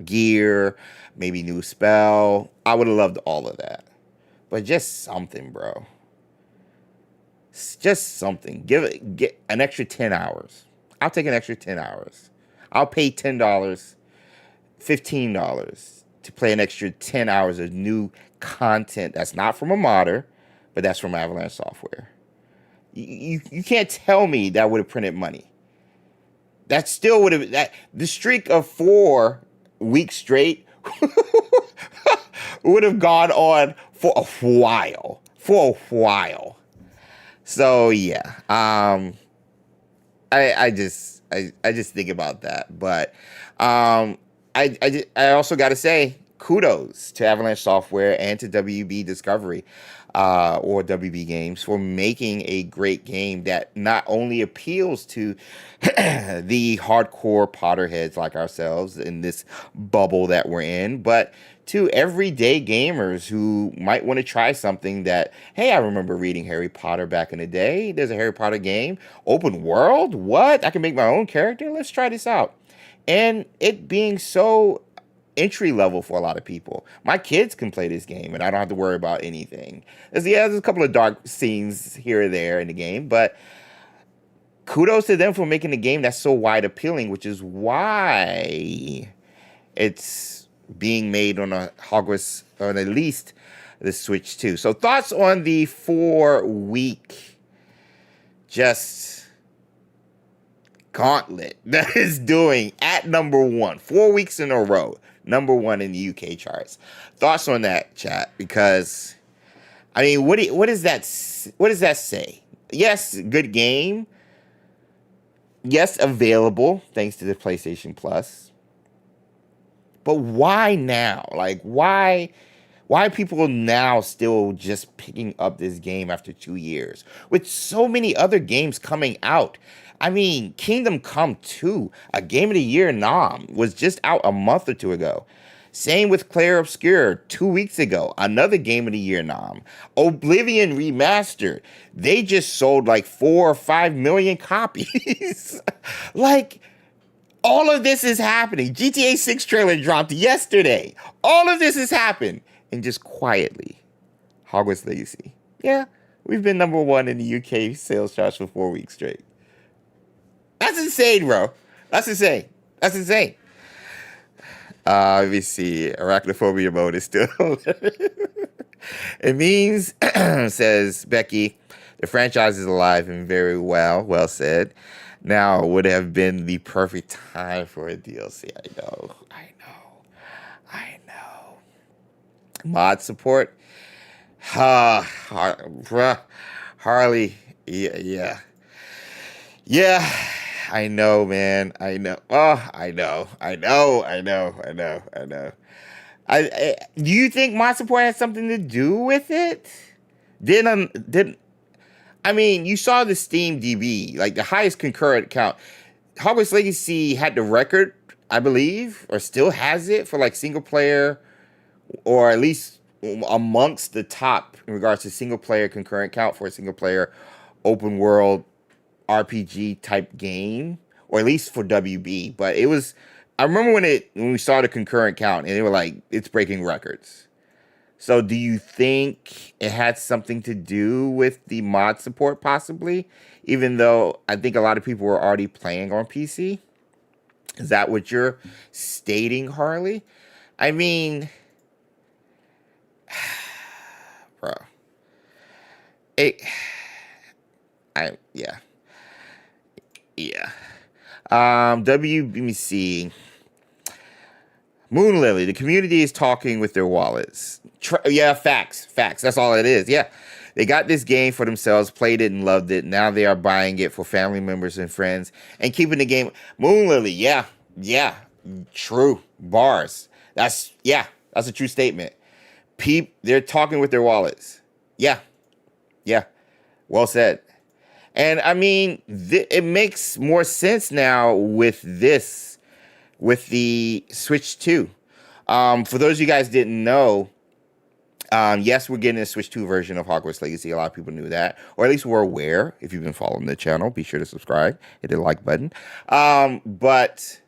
gear, maybe new spell. I would have loved all of that. But just something, bro. Just something. Get an extra 10 hours. I'll take an extra 10 hours. I'll pay $10, $15 to play an extra 10 hours of new content that's not from a modder, but that's from Avalanche Software. You can't tell me that would have printed money. That still would have, the streak of 4 weeks straight would have gone on for a while. So yeah, I just think about that. But I also got to say kudos to Avalanche Software and to WB Discovery or WB Games for making a great game that not only appeals to the hardcore Potterheads like ourselves in this bubble that we're in, but to everyday gamers who might want to try something that, hey, I remember reading Harry Potter back in the day. There's a Harry Potter game. Open world? What? I can make my own character? Let's try this out. And it being so entry level for a lot of people. My kids can play this game and I don't have to worry about anything. There's a couple of dark scenes here or there in the game, but kudos to them for making a game that's so wide appealing, which is why it's being made on a Hogwarts, or at least the Switch 2. So thoughts on the 4-week just gauntlet that is doing at number 1, 4 weeks in a row, number 1 in the UK charts. Thoughts on that, chat? Because I mean, what does that say? Yes, good game. Yes, available thanks to the PlayStation Plus. But why now? Like, why are people now still just picking up this game after 2 years? With so many other games coming out. I mean, Kingdom Come 2, a Game of the Year nom, was just out a month or two ago. Same with Clair Obscur 2 weeks ago, another Game of the Year nom. Oblivion Remastered, they just sold like 4 or 5 million copies. Like, all of this is happening. GTA 6 trailer dropped yesterday. All of this has happened. And just quietly, Hogwarts Legacy. Yeah, we've been number 1 in the UK sales charts for 4 weeks straight. That's insane, bro. That's insane. Let me see. Arachnophobia mode is still. It means, says Becky, the franchise is alive and very well. Well said. Now would have been the perfect time for a DLC. I know. Mod support. Harley. Yeah. I know, man. I know. Oh, I know. Do you think mod support has something to do with it? I mean, you saw the Steam DB, like the highest concurrent count. Hogwarts Legacy had the record, I believe, or still has it for like single player, or at least amongst the top in regards to single player concurrent count for a single player open world RPG type game, or at least for WB. But it was, I remember when we saw the concurrent count and they were like, it's breaking records. So do you think it had something to do with the mod support possibly? Even though I think a lot of people were already playing on PC? Is that what you're stating, Harley? I mean, bro. It, yeah. Yeah. WBC. Moon Lily, the community is talking with their wallets. Yeah, facts. That's all it is. Yeah. They got this game for themselves, played it and loved it. Now they are buying it for family members and friends and keeping the game. Moon Lily, yeah. True. Bars. That's a true statement. They're talking with their wallets. Yeah. Well said. And I mean, it makes more sense now with the Switch 2. For those of you guys didn't know, yes, we're getting a Switch 2 version of Hogwarts Legacy. A lot of people knew that, or at least were aware. If you've been following the channel, be sure to subscribe, hit the like button. But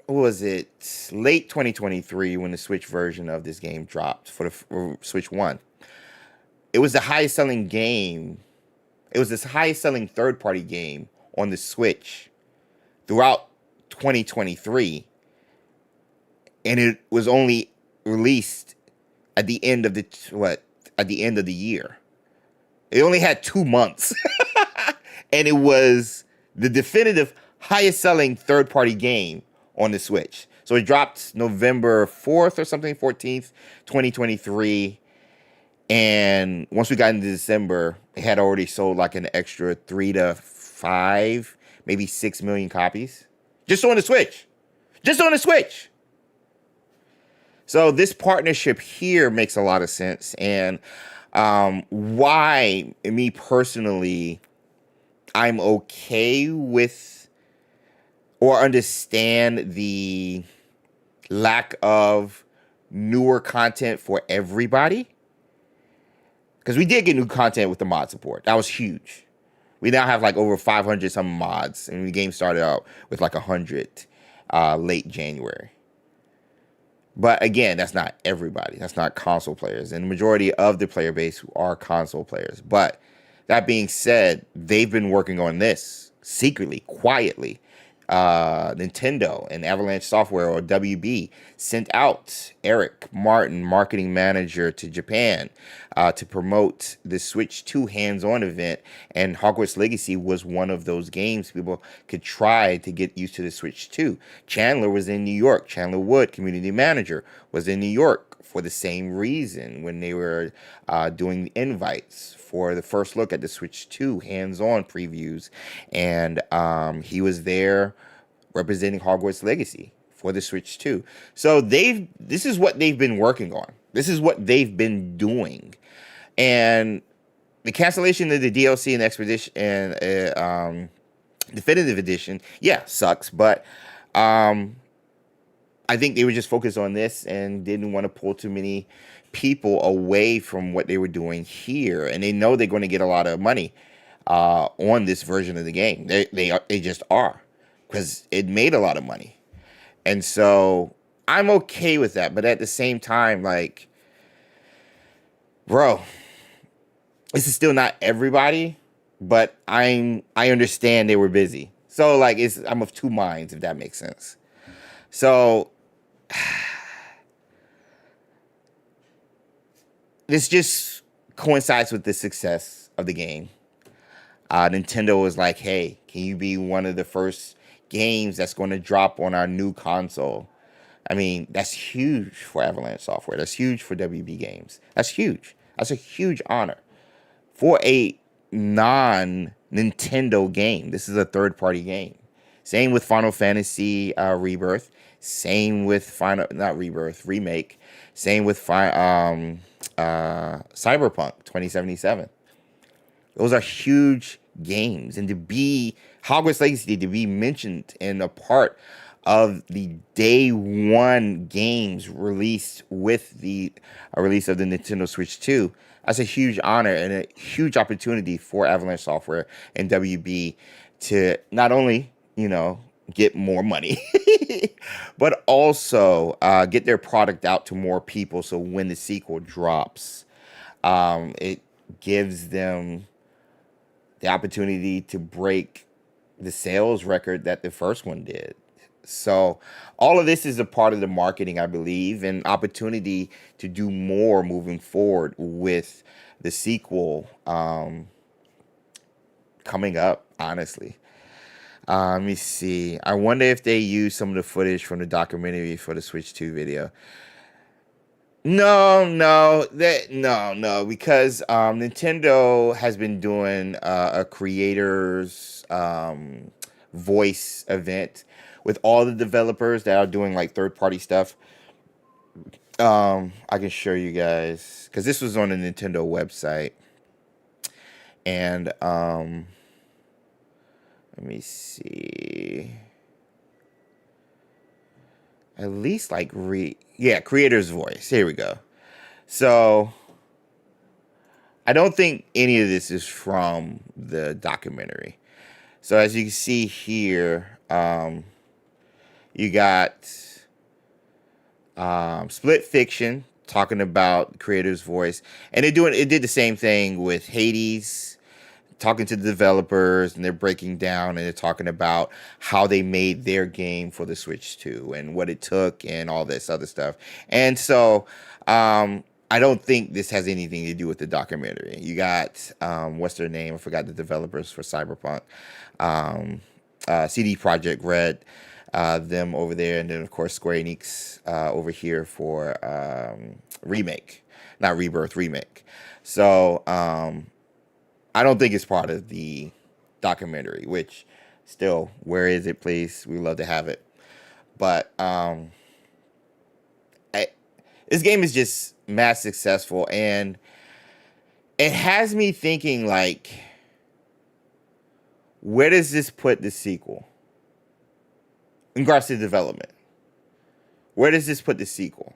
what was it? Late 2023 when the Switch version of this game dropped for Switch 1. It was the highest selling game. It was the highest selling third-party game on the Switch throughout 2023. And it was only released at the end of the year. It only had 2 months. And it was the definitive highest selling third-party game on the Switch. So it dropped November 4th or something, 14th, 2023. And once we got into December, it had already sold like an extra 3 to 5, maybe 6 million copies. Just on the Switch. So this partnership here makes a lot of sense. And why, me personally, I'm okay with or understand the lack of newer content for everybody. Because we did get new content with the mod support. That was huge. We now have like over 500 some mods. And the game started out with like 100 late January. But again, that's not everybody. That's not console players. And the majority of the player base are console players. But that being said, they've been working on this secretly, quietly. Nintendo and Avalanche Software, or WB, sent out Eric Martin, marketing manager, to Japan to promote the Switch 2 hands-on event, and Hogwarts Legacy was one of those games people could try to get used to the Switch 2. Chandler was in New York. Chandler Wood, community manager, was in New York for the same reason when they were doing invites for the first look at the Switch 2 hands-on previews. And he was there representing Hogwarts Legacy for the Switch 2. So this is what they've been working on. This is what they've been doing. And the cancellation of the DLC and Expedition and Definitive Edition, yeah, sucks. But I think they were just focused on this and didn't want to pull too many people away from what they were doing here. And they know they're going to get a lot of money on this version of the game. They just are, because it made a lot of money. And so I'm okay with that. But at the same time, like, bro, this is still not everybody, but I understand they were busy. So like, I'm of two minds, if that makes sense. So this just coincides with the success of the game. Nintendo was like, hey, can you be one of the first games that's going to drop on our new console? I mean, that's huge for Avalanche Software. That's huge for WB Games. That's huge. That's a huge honor for a non-Nintendo game. This is a third-party game. Same with Final Fantasy Rebirth. Same with Remake. Same with Cyberpunk 2077. Those are huge games. And to be Hogwarts Legacy, to be mentioned in a part of the day one games released with the release of the Nintendo Switch 2, that's a huge honor and a huge opportunity for Avalanche Software and WB to not only, get more money, but also get their product out to more people. So when the sequel drops, it gives them the opportunity to break the sales record that the first one did. So all of this is a part of the marketing, I believe, and opportunity to do more moving forward with the sequel coming up, honestly. Let me see. I wonder if they use some of the footage from the documentary for the Switch 2 video. No, because Nintendo has been doing a creators voice event with all the developers that are doing like third-party stuff. I can show you guys because this was on the Nintendo website, and let me see. At least like creator's voice. Here we go. So I don't think any of this is from the documentary. So as you can see here, you got Split Fiction talking about creator's voice, and it did the same thing with Hades, talking to the developers, and they're breaking down and they're talking about how they made their game for the Switch 2 and what it took and all this other stuff. And so I don't think this has anything to do with the documentary. You got what's their name? I forgot the developers for Cyberpunk. CD Projekt Red, them over there, and then of course Square Enix over here for Remake, not Rebirth, Remake. So I don't think it's part of the documentary, which still, where is it, please? We love to have it. But this game is just mass successful, and it has me thinking, like, where does this put the sequel in regards to development? Where does this put the sequel?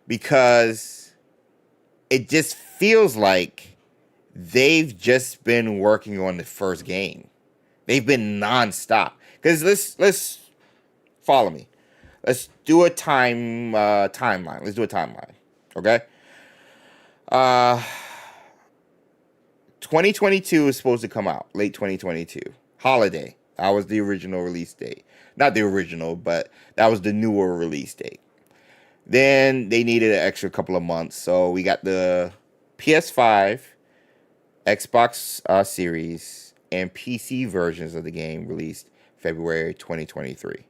Because it just feels like they've just been working on the first game. They've been nonstop. Because let's follow me. Let's do a timeline. Let's do a timeline. Okay? 2022 is supposed to come out. Late 2022. Holiday. That was the original release date. Not the original, but that was the newer release date. Then they needed an extra couple of months. So we got the PS5, Xbox Series, and PC versions of the game released February 2023.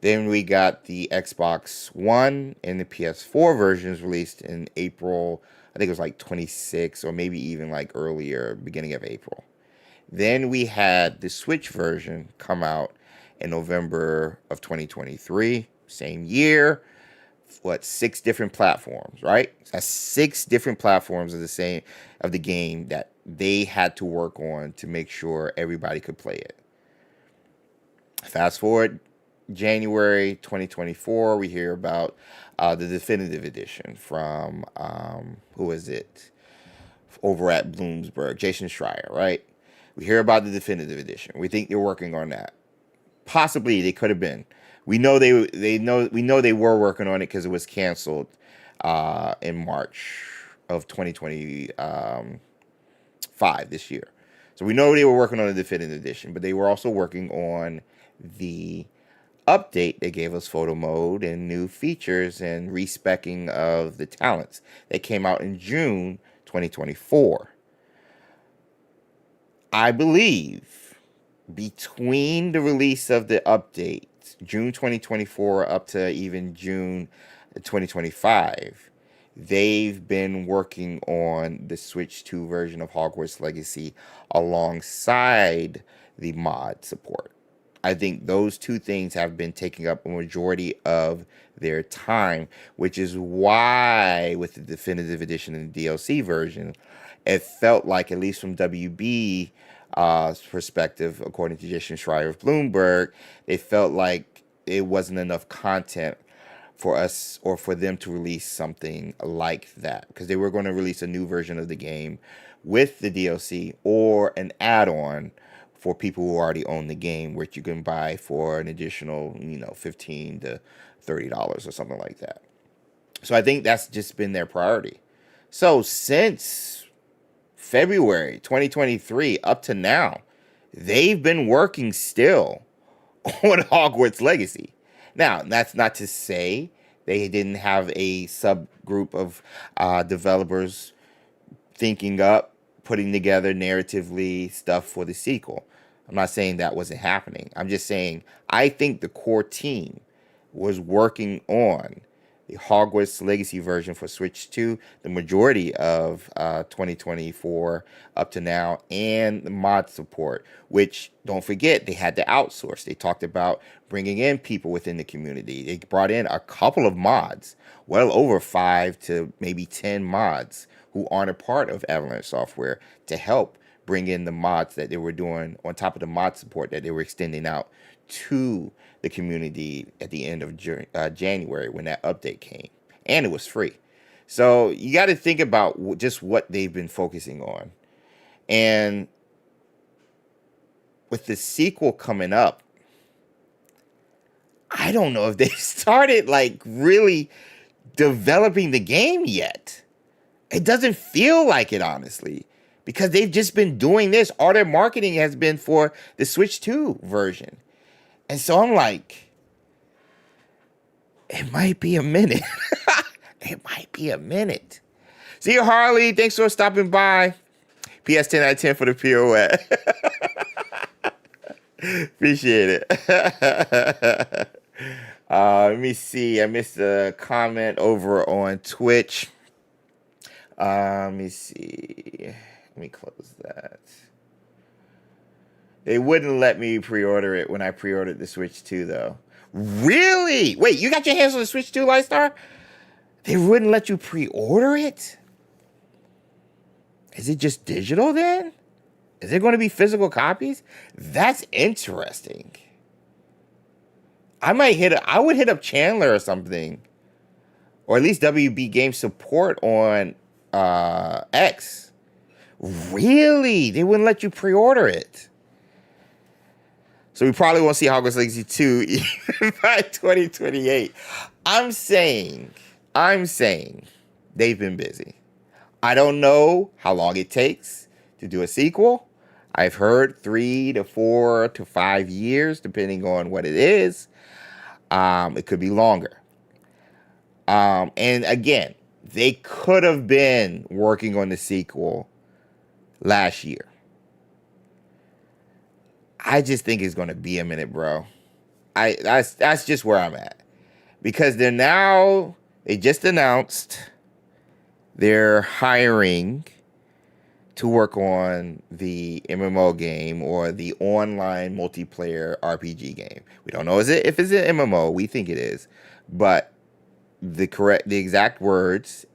Then we got the Xbox One and the PS4 versions released in April. I think it was like 26 or maybe even like earlier, beginning of April. Then we had the Switch version come out in November of 2023, same year. 6 different platforms, right? That's 6 different platforms of the game that they had to work on to make sure everybody could play it. Fast forward January 2024, we hear about the definitive edition from who is it? Over at Bloomsburg, Jason Schreier, right? We hear about the definitive edition. We think they're working on that. Possibly they could have been. We know they were working on it because it was canceled in March of 2025 this year. So we know they were working on a definitive edition, but they were also working on the update that gave us photo mode and new features and respecking of the talents that came out in June 2024. I believe between the release of the update, June 2024 up to even June 2025, they've been working on the Switch 2 version of Hogwarts Legacy alongside the mod support. I think those two things have been taking up a majority of their time, which is why with the definitive edition and the DLC version, it felt like, at least from WB perspective, according to Jason Schreier of Bloomberg, they felt like it wasn't enough content for us or for them to release something like that, because they were going to release a new version of the game with the DLC or an add-on for people who already own the game, which you can buy for an additional, $15 to $30 or something like that. So I think that's just been their priority. So since February 2023 up to now, they've been working still on Hogwarts Legacy. Now, that's not to say they didn't have a subgroup of developers thinking up, putting together narratively stuff for the sequel. I'm not saying that wasn't happening. I'm just saying I think the core team was working on the Hogwarts Legacy version for Switch 2, the majority of 2024 up to now, and the mod support, which, don't forget, they had to outsource. They talked about bringing in people within the community. They brought in a couple of mods, well over 5 to maybe 10 mods who aren't a part of Avalanche Software to help bring in the mods that they were doing on top of the mod support that they were extending out to the community at the end of January when that update came, and it was free. So you got to think about just what they've been focusing on. And with the sequel coming up, I don't know if they started like really developing the game yet. It doesn't feel like it, honestly, because they've just been doing this. All their marketing has been for the Switch 2 version. And so I'm like, it might be a minute. It might be a minute. See you, Harley. Thanks for stopping by. PS 10 out of 10 for the pirouette. Appreciate it. Let me see. I missed a comment over on Twitch. Let me see. Let me close that. They wouldn't let me pre-order it when I pre-ordered the Switch 2, though. Really? Wait, you got your hands on the Switch 2, Lightstar? They wouldn't let you pre-order it? Is it just digital, then? Is there going to be physical copies? That's interesting. I would hit up Chandler or something. Or at least WB Game Support on X. Really? They wouldn't let you pre-order it. So we probably won't see Hogwarts Legacy 2 even by 2028. I'm saying they've been busy. I don't know how long it takes to do a sequel. I've heard 3 to 4 to 5 years, depending on what it is. It could be longer. And again, they could have been working on the sequel last year. I just think it's going to be a minute, bro. That's just where I'm at. Because they just announced they're hiring to work on the MMO game or the online multiplayer RPG game. We don't know if it's an MMO. We think it is. But the exact words,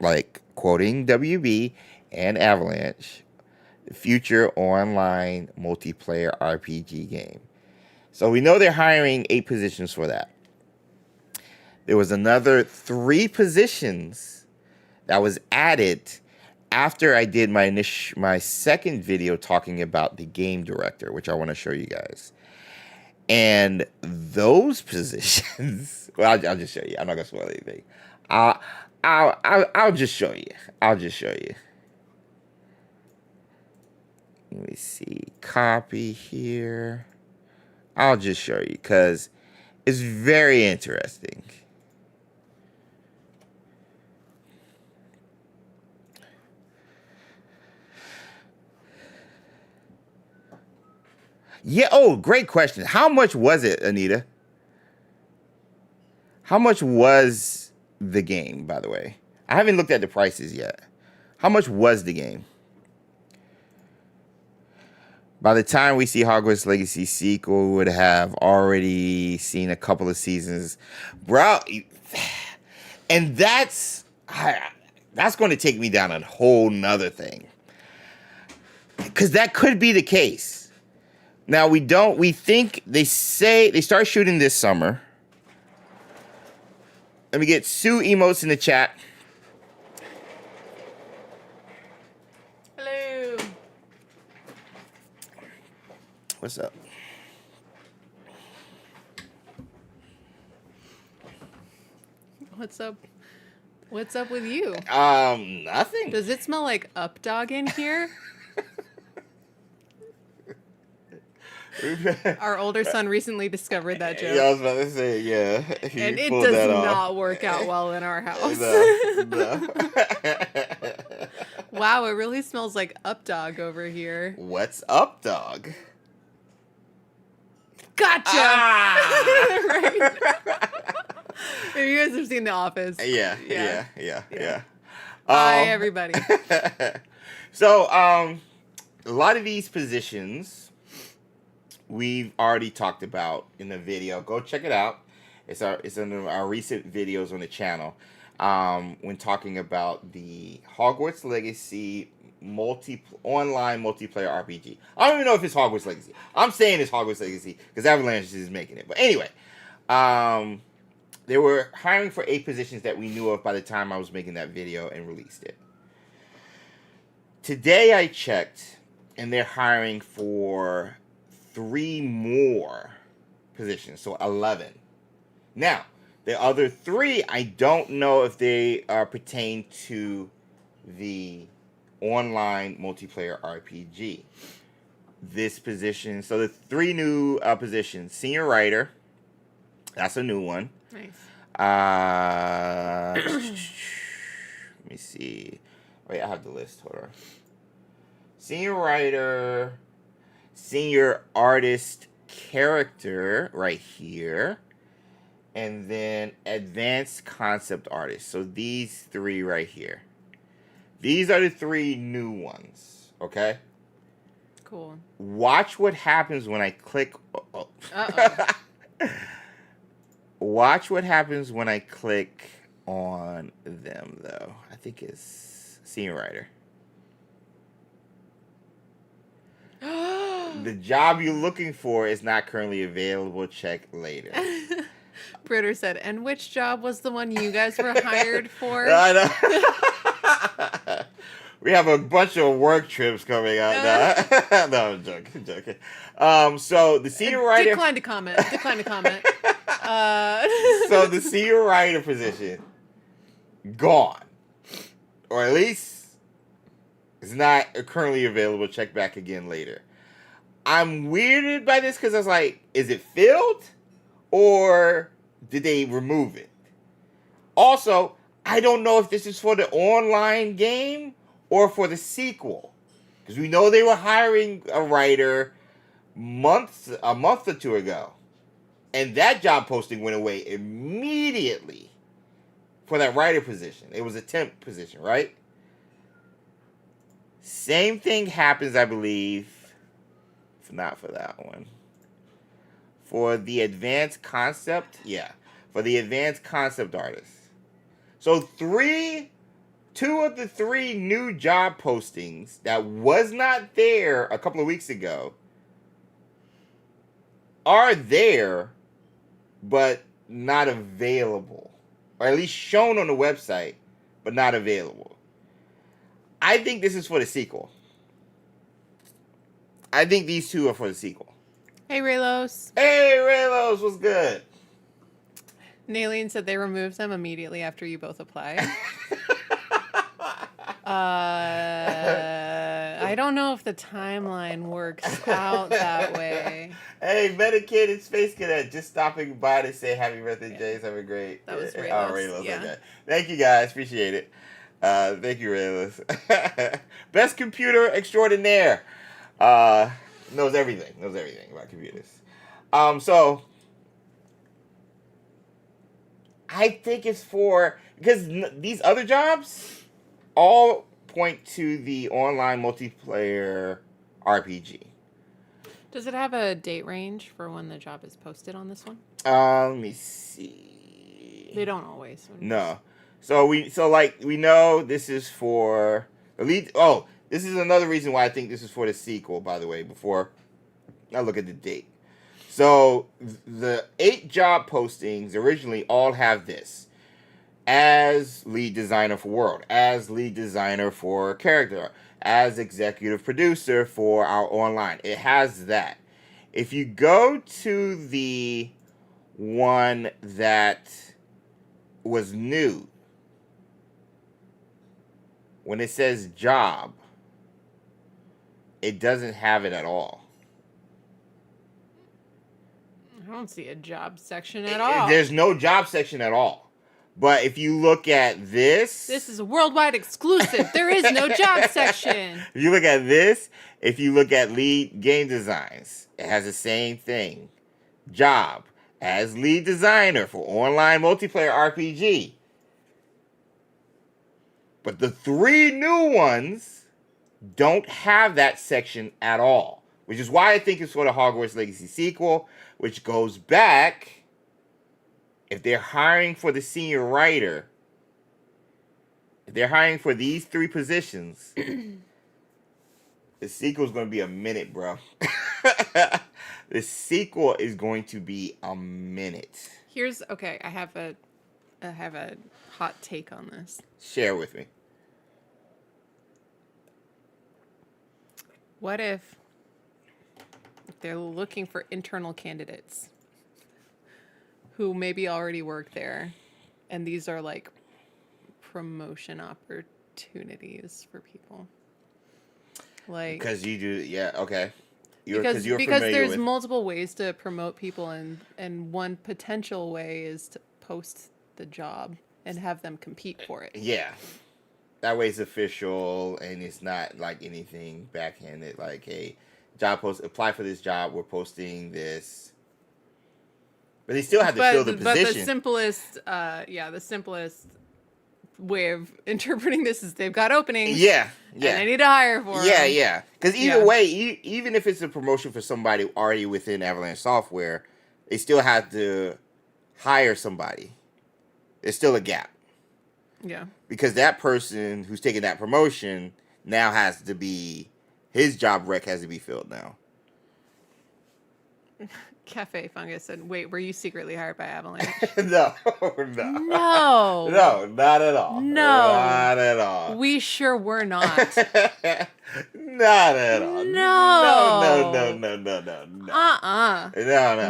like quoting WB and Avalanche, future online multiplayer RPG game. So we know they're hiring 8 positions for that. There was another 3 positions that was added after I did my second video talking about the game director, which I want to show you guys. And those positions, well, I'll just show you. I'm not gonna spoil anything. I'll just show you. Let me see. Copy here. I'll just show you because it's very interesting. Yeah, oh, great question. How much was it, Anita? How much was the game, by the way? I haven't looked at the prices yet. How much was the game? By the time we see Hogwarts Legacy Sequel, we would have already seen a couple of seasons. Bro, and that's going to take me down a whole nother thing. Because that could be the case. Now, we think, they start shooting this summer. Let me get Sue emotes in the chat. Hello. What's up? What's up? What's up with you? Nothing. Does it smell like updog in here? Our older son recently discovered that joke. Yeah, I was about to say, yeah. He And it pulled does that off. not work out well in our house. No. Wow, it really smells like updog over here. What's up, dog? Gotcha! Ah! Right? If you guys have seen The Office. Yeah. Hi, everybody. So, a lot of these positions we've already talked about in the video. Go check it out. It's in our recent videos on the channel. When talking about the Hogwarts Legacy online multiplayer RPG. I don't even know if it's Hogwarts Legacy. I'm saying it's Hogwarts Legacy because Avalanche is making it. But anyway, they were hiring for 8 positions that we knew of by the time I was making that video and released it. Today I checked, and they're hiring for 3 more positions, so 11. Now, the other 3, I don't know if they pertain to the online multiplayer RPG. This position, so the 3 new positions: senior writer, that's a new one. Nice. Let me see. Wait, I have the list. Hold on. Senior writer, senior artist character right here, and then advanced concept artist. So these 3 right here. These are the 3 new ones, okay? Cool. Watch what happens when I click... Oh. Uh-oh. Watch what happens when I click on them, though. I think it's senior writer. The job you're looking for is not currently available. Check later. Britter said, and which job was the one you guys were hired for? I know. We have a bunch of work trips coming out now. No, I'm joking. So the senior writer... Decline to comment. So the senior writer position, gone. Or at least it's not currently available. Check back again later. I'm weirded by this because I was like, is it filled? Or did they remove it? Also, I don't know if this is for the online game or for the sequel. Because we know they were hiring a writer a month or 2 ago. And that job posting went away immediately for that writer position. It was a temp position, right? Same thing happens, I believe, not for that one. For the advanced concept, for the advanced concept artist. So 2 of the 3 new job postings that was not there a couple of weeks ago are there, but not available. Or at least shown on the website, but not available. I think this is for the sequel. I think these 2 are for the sequel. Hey, Raylos. Hey, Raylos, what's good? Nalene said they removed them immediately after you both applied. I don't know if the timeline works out that way. Hey, Medicated Space Cadet, just stopping by to say happy birthday, James. Have a great... That was Raylos. Oh, Raylos, yeah. okay. Thank you, guys. Appreciate it. Thank you, Raylos. Best computer extraordinaire. Knows everything about computers. So I think it's for, because these other jobs all point to the online multiplayer RPG. Does it have a date range for when the job is posted on this one? Let me see. They don't always. No. So we know this is for Elite. Oh, this is another reason why I think this is for the sequel, by the way, before I look at the date. So the 8 job postings originally all have this: as lead designer for world, as lead designer for character, as executive producer for our online. It has that. If you go to the one that was new, when it says job, it doesn't have it at all. I don't see a job section at all. There's no job section at all. But if you look at this... This is a worldwide exclusive. There is no job section. If you look at this, if you look at lead game designs, it has the same thing. Job as lead designer for online multiplayer RPG. But the 3 new ones don't have that section at all. Which is why I think it's for the Hogwarts Legacy Sequel, which goes back, if they're hiring for the senior writer, if they're hiring for these 3 positions, the sequel is going to be a minute, bro. The sequel is going to be a minute. Okay, I have a hot take on this. Share with me. What if they're looking for internal candidates who maybe already work there, and these are like promotion opportunities for people? Like, Because you do, yeah, okay. because you're familiar there's with... multiple ways to promote people, and one potential way is to post the job and have them compete for it. Yeah. That way it's official, and it's not like anything backhanded, like, hey, job post, apply for this job, we're posting this. But they still have to fill the position. But the simplest way of interpreting this is they've got openings. Yeah. And they need to hire for them. Yeah. Because either way, even if it's a promotion for somebody already within Avalanche Software, they still have to hire somebody. There's still a gap. Yeah. Because that person who's taking that promotion now has to be... His job rec has to be filled now. Cafe Fungus said, "Wait, were you secretly hired by Avalanche?" No. No, not at all. No. Not at all. We sure were not. Not at all. No. No. No.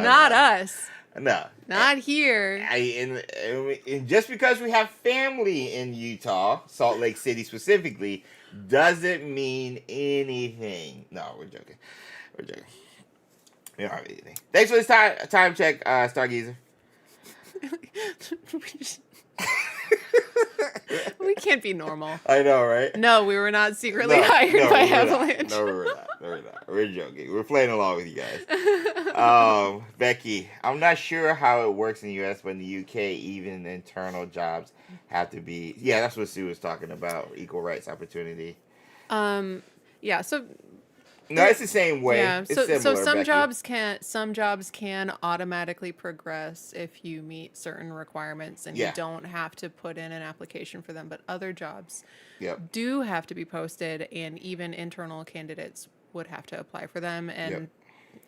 Not us. No. Not here. And just because we have family in Utah, Salt Lake City specifically, doesn't mean anything. No, we're joking. We don't have anything. Thanks for this time check, Stargazer. We can't be normal. I know, right? No, we were not secretly hired by Avalanche. No, we're not. We're joking. We're playing along with you guys. Becky, I'm not sure how it works in the US, but in the UK, even internal jobs have to be... Yeah, that's what Sue was talking about, equal rights opportunity. Yeah, so... No, it's the same way. Yeah, it's so similar, some Becky. jobs can automatically progress if you meet certain requirements, and you don't have to put in an application for them. But other jobs do have to be posted, and even internal candidates would have to apply for them. And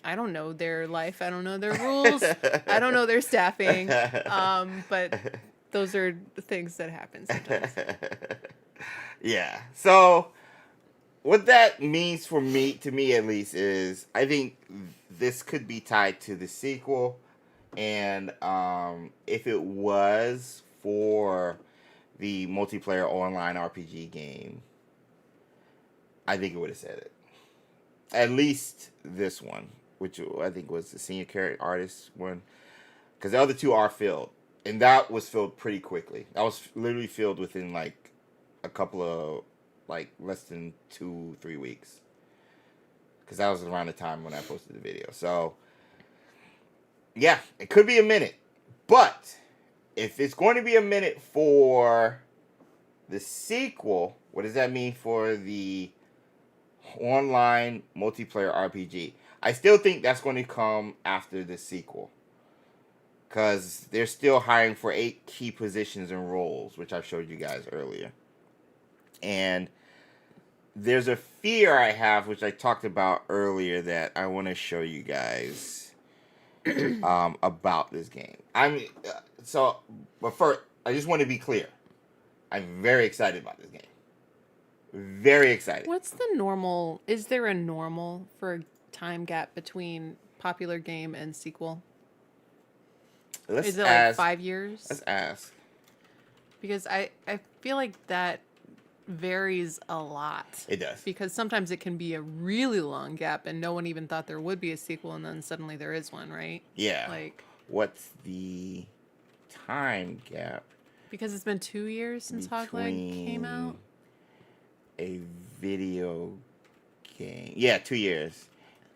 I don't know their life. I don't know their rules. I don't know their staffing. But those are the things that happen sometimes. Yeah. So... What that means to me at least, is I think this could be tied to the sequel, and if it was for the multiplayer online RPG game, I think it would have said it. At least this one, which I think was the senior character artist one, because the other 2 are filled, and that was filled pretty quickly. That was literally filled within like a couple of... like less than 2-3 weeks, because that was around the time when I posted the video. So yeah, it could be a minute, but if it's going to be a minute for the sequel, what does that mean for the online multiplayer RPG? I still think that's going to come after the sequel, because they're still hiring for 8 key positions and roles, which I showed you guys earlier. And there's a fear I have, which I talked about earlier, that I want to show you guys about this game. But first, I just want to be clear. I'm very excited about this game. Very excited. What's the normal? Is there a normal for a time gap between popular game and sequel? Let's Is it ask, like 5 years? Let's ask. Because I feel like that varies a lot. It does. Because sometimes it can be a really long gap and no one even thought there would be a sequel and then suddenly there is one, right? Yeah. Like, what's the time gap? Because it's been 2 years since Hogwarts came out. A video game. Yeah, 2 years.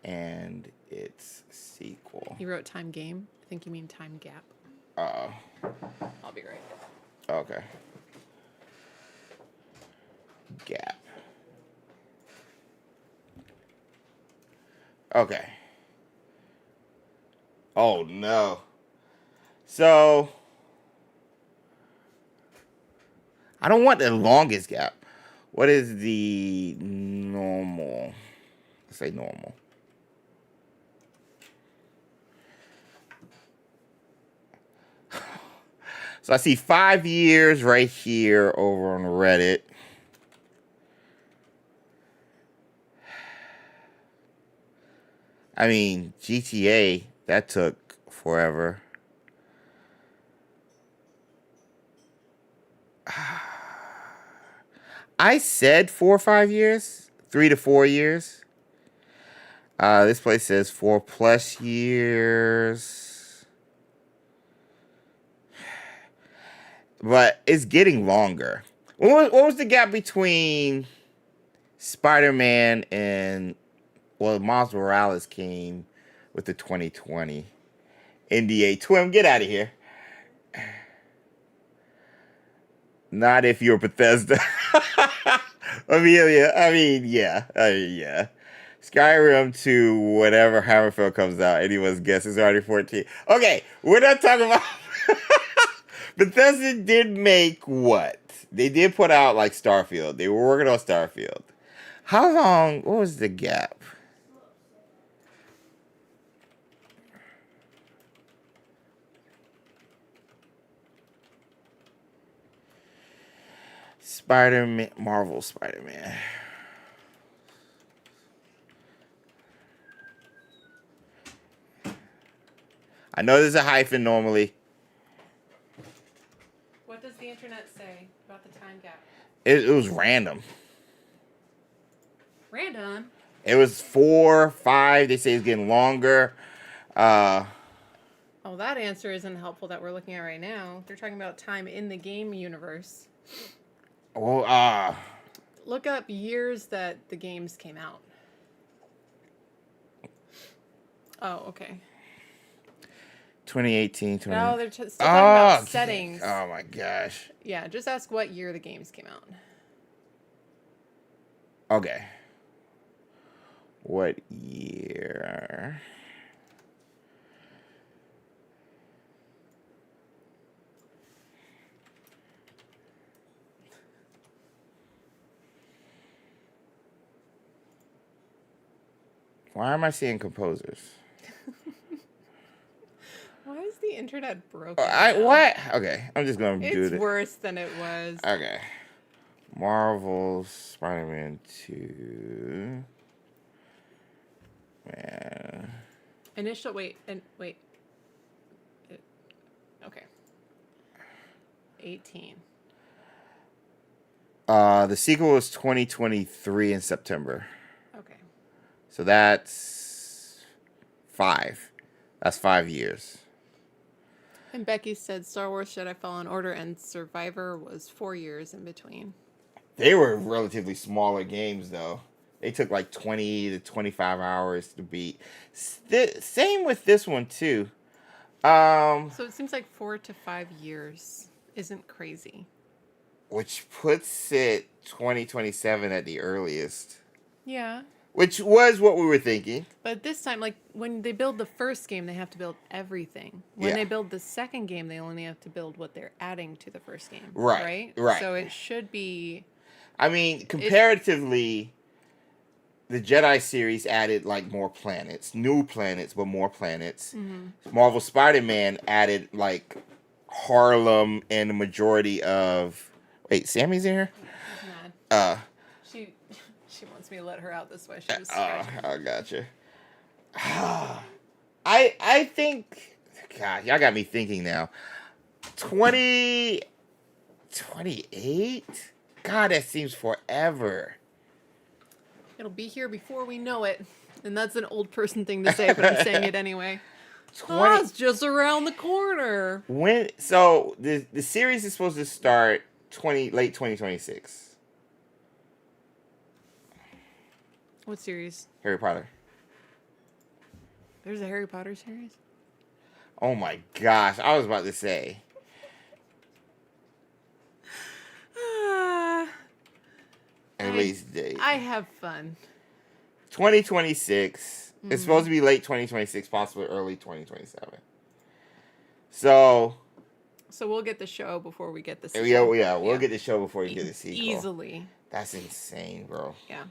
And its sequel. You wrote time game? I think you mean time gap. Uh-oh. I'll be right. Okay. Gap. Okay. Oh no. So I don't want the longest gap. What is the normal? Let's say normal. So I see 5 years right here over on Reddit. I mean, GTA, that took forever. I said 4 or 5 years, 3 to 4 years. This place says 4+ years. But it's getting longer. What was the gap between Spider-Man and... Well, Miles Morales came with the 2020. NDA. Twim, get out of here. Not if you're Bethesda. Yeah. Skyrim to whatever Hammerfell comes out. Anyone's guess is already 14. Okay, we're not talking about... Bethesda did make what? They did put out, like, Starfield. They were working on Starfield. How long... What was the gap? Spider-Man, Marvel Spider-Man. I know there's a hyphen normally. What does the internet say about the time gap? It was random. Random? It was 4, 5. They say it's getting longer. Oh, that answer isn't helpful that we're looking at right now. They're talking about time in the game universe. Well, Look up years that the games came out. Oh, okay. 2018, 20... No, they're still talking about settings. Oh my gosh. Yeah, just ask what year the games came out. Okay. What year? Why am I seeing composers? Why is the internet broken? What? Okay, I'm just gonna do it. It's worse than it was. Okay. Marvel Spider-Man 2. Man. Wait. Okay. 18. The sequel was 2023 in September. Okay. So that's 5. That's 5 years. And Becky said Star Wars Jedi Fallen Order and Survivor was 4 years in between. They were relatively smaller games, though. They took like 20 to 25 hours to beat. Same with this one, too. So it seems like 4 to 5 years isn't crazy. Which puts it 2027 at the earliest. Yeah. Which was what we were thinking. But this time, like, when they build the first game, they have to build everything. When they build the second game, they only have to build what they're adding to the first game. Right. So it should be... I mean, comparatively, the Jedi series added, like, more planets. New planets, but more planets. Mm-hmm. Marvel Spider-Man added, like, Harlem and the majority of... Wait, Sammy's in here? She's mad. She wants me to let her out this way. She was scratching. I gotcha. I think, God, y'all got me thinking now. 28? God, that seems forever. It'll be here before we know it. And that's an old person thing to say, but I'm saying it anyway. 20. It's just around the corner. So the series is supposed to start late 2026. What series? Harry Potter. There's a Harry Potter series? Oh my gosh, I was about to say. Release date. I have fun. 2026. It's supposed to be late 2026, possibly early 2027. So we'll get the show before we get the sequel. We'll get the show before you get the sequel. Easily. That's insane, bro. Yeah.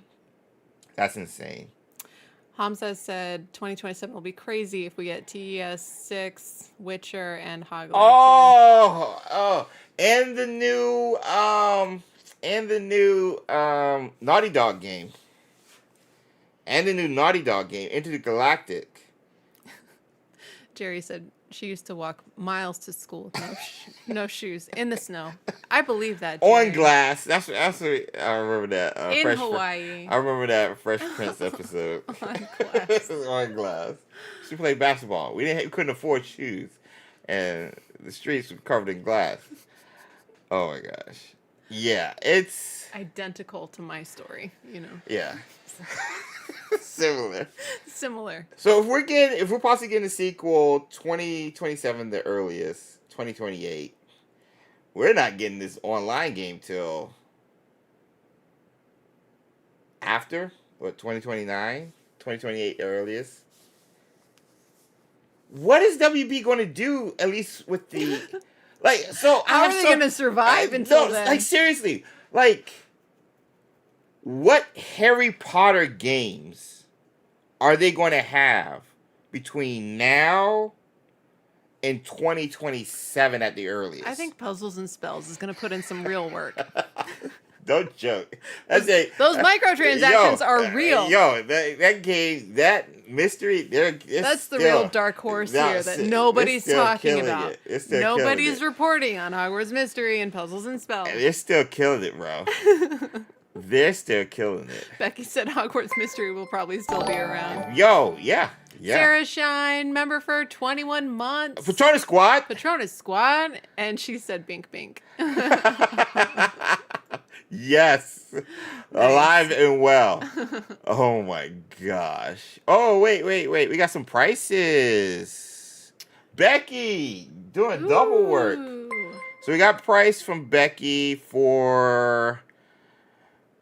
That's insane. Hamza said 2027 will be crazy if we get TES 6, Witcher, and Hogwarts. Oh, and the new Naughty Dog game. And the new Naughty Dog game, Into the Galactic. Jerry said she used to walk miles to school with no shoes in the snow. I believe that, Jerry. On glass. That's what I remember that. In Hawaii. I remember that Fresh Prince episode. On glass. On glass. She played basketball. We couldn't afford shoes, and the streets were covered in glass. Oh my gosh. Yeah, it's identical to my story. Yeah. Similar. So if we're possibly getting a sequel 2027 the earliest, 2028, we're not getting this online game till after 2029, 2028 earliest. What is WB going to do, at least with the how are they going to survive until then? Seriously, what Harry Potter games are they going to have between now and 2027 at the earliest? I think Puzzles and Spells is going to put in some real work. Don't joke. Those microtransactions are real. That game, that mystery, that's the real dark horse here that nobody's talking about. Nobody's reporting on Hogwarts Mystery and Puzzles and Spells. They're still killing it, bro. They're still killing it. Becky said Hogwarts Mystery will probably still be around. Yeah. Sarah Shine, member for 21 months. Patronus Squad. And she said bink bink. Yes. Nice. Alive and well. Oh my gosh. Oh, wait. We got some prices. Becky doing double work. So we got price from Becky for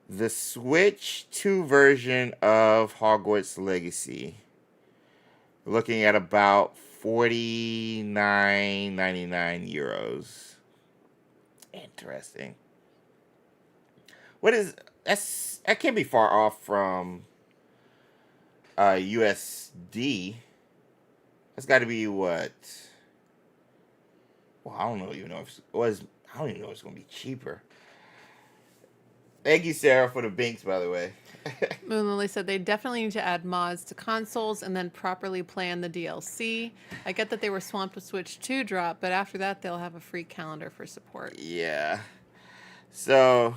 the Switch 2 version of Hogwarts Legacy. We're looking at about €49.99. Interesting. That can't be far off from USD. That's got to be what? Well, I don't even know if it's going to be cheaper. Thank you, Sarah, for the binks, by the way. Moon Lily said they definitely need to add mods to consoles and then properly plan the DLC. I get that they were swamped with Switch 2 drop, but after that, they'll have a free calendar for support. Yeah. So...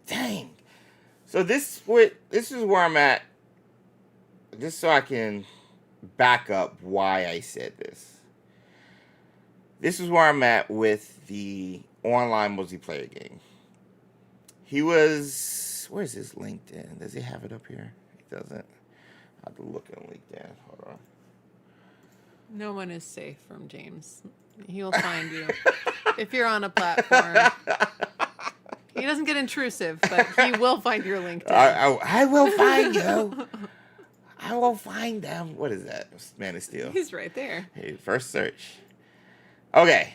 dang. So this is where I'm at. Just so I can back up why I said this. This is where I'm at with the online multiplayer game. Where's his LinkedIn? Does he have it up here? He doesn't. I have to look at LinkedIn. Hold on. No one is safe from James. He'll find you. If you're on a platform. He doesn't get intrusive, but he will find your LinkedIn. I will find you. I will find them. What is that? Man of Steel. He's right there. Hey, first search. Okay.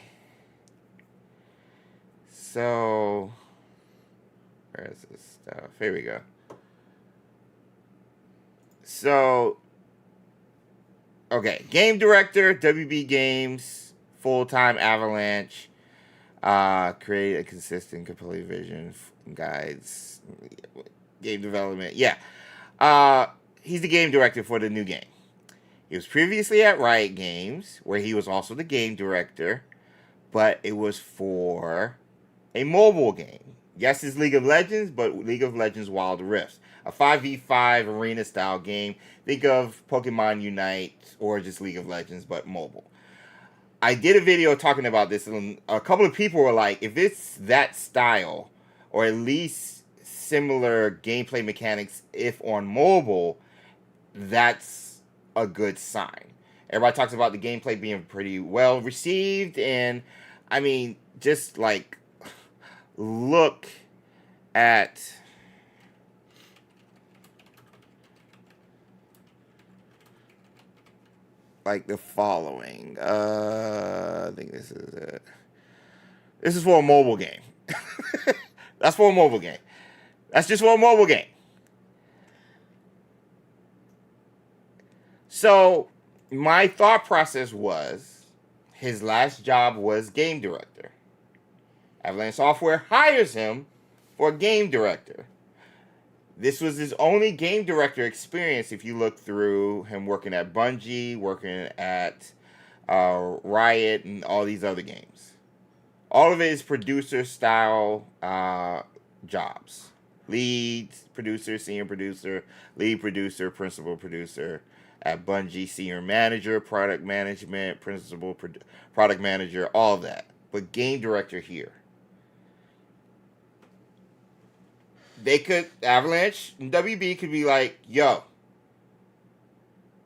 So, where is this stuff? Here we go. So, Okay, game director, WB Games, full-time Avalanche. Create a consistent, complete vision, guides, game development. Yeah. He's the game director for the new game. He was previously at Riot Games, where he was also the game director, but it was for a mobile game. Yes, it's League of Legends, but League of Legends Wild Rifts. A 5v5 arena-style game. Think of Pokemon Unite or just League of Legends, but mobile. I did a video talking about this, and a couple of people were like, if it's that style, or at least similar gameplay mechanics if on mobile, that's a good sign. Everybody talks about the gameplay being pretty well received, and I mean, just like look at like the following. I think this is it. This is for a mobile game. That's for a mobile game. That's just for a mobile game. So my thought process was his last job was game director. Avalanche Software hires him for game director. This was his only game director experience if you look through him working at Bungie, working at Riot, and all these other games. All of it is producer-style jobs. Lead producer, senior producer, lead producer, principal producer. At Bungie, senior manager, product management, principal product manager, all of that. But game director here. They could, Avalanche and WB could be like, yo,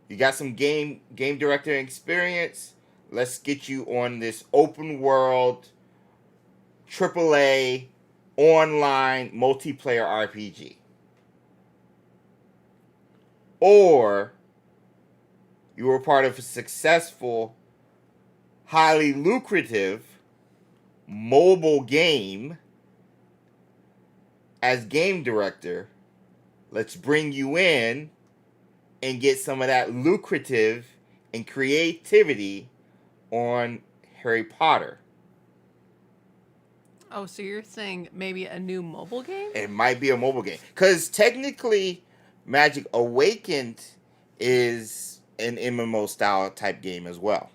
you got some game director experience. Let's get you on this open world, AAA, online, multiplayer RPG. Or you were part of a successful, highly lucrative mobile game as game director. Let's bring you in and get some of that lucrative and creativity on Harry Potter. Oh, so you're saying maybe a new mobile game? It might be a mobile game. Because technically, Magic Awakened is an MMO style type game as well.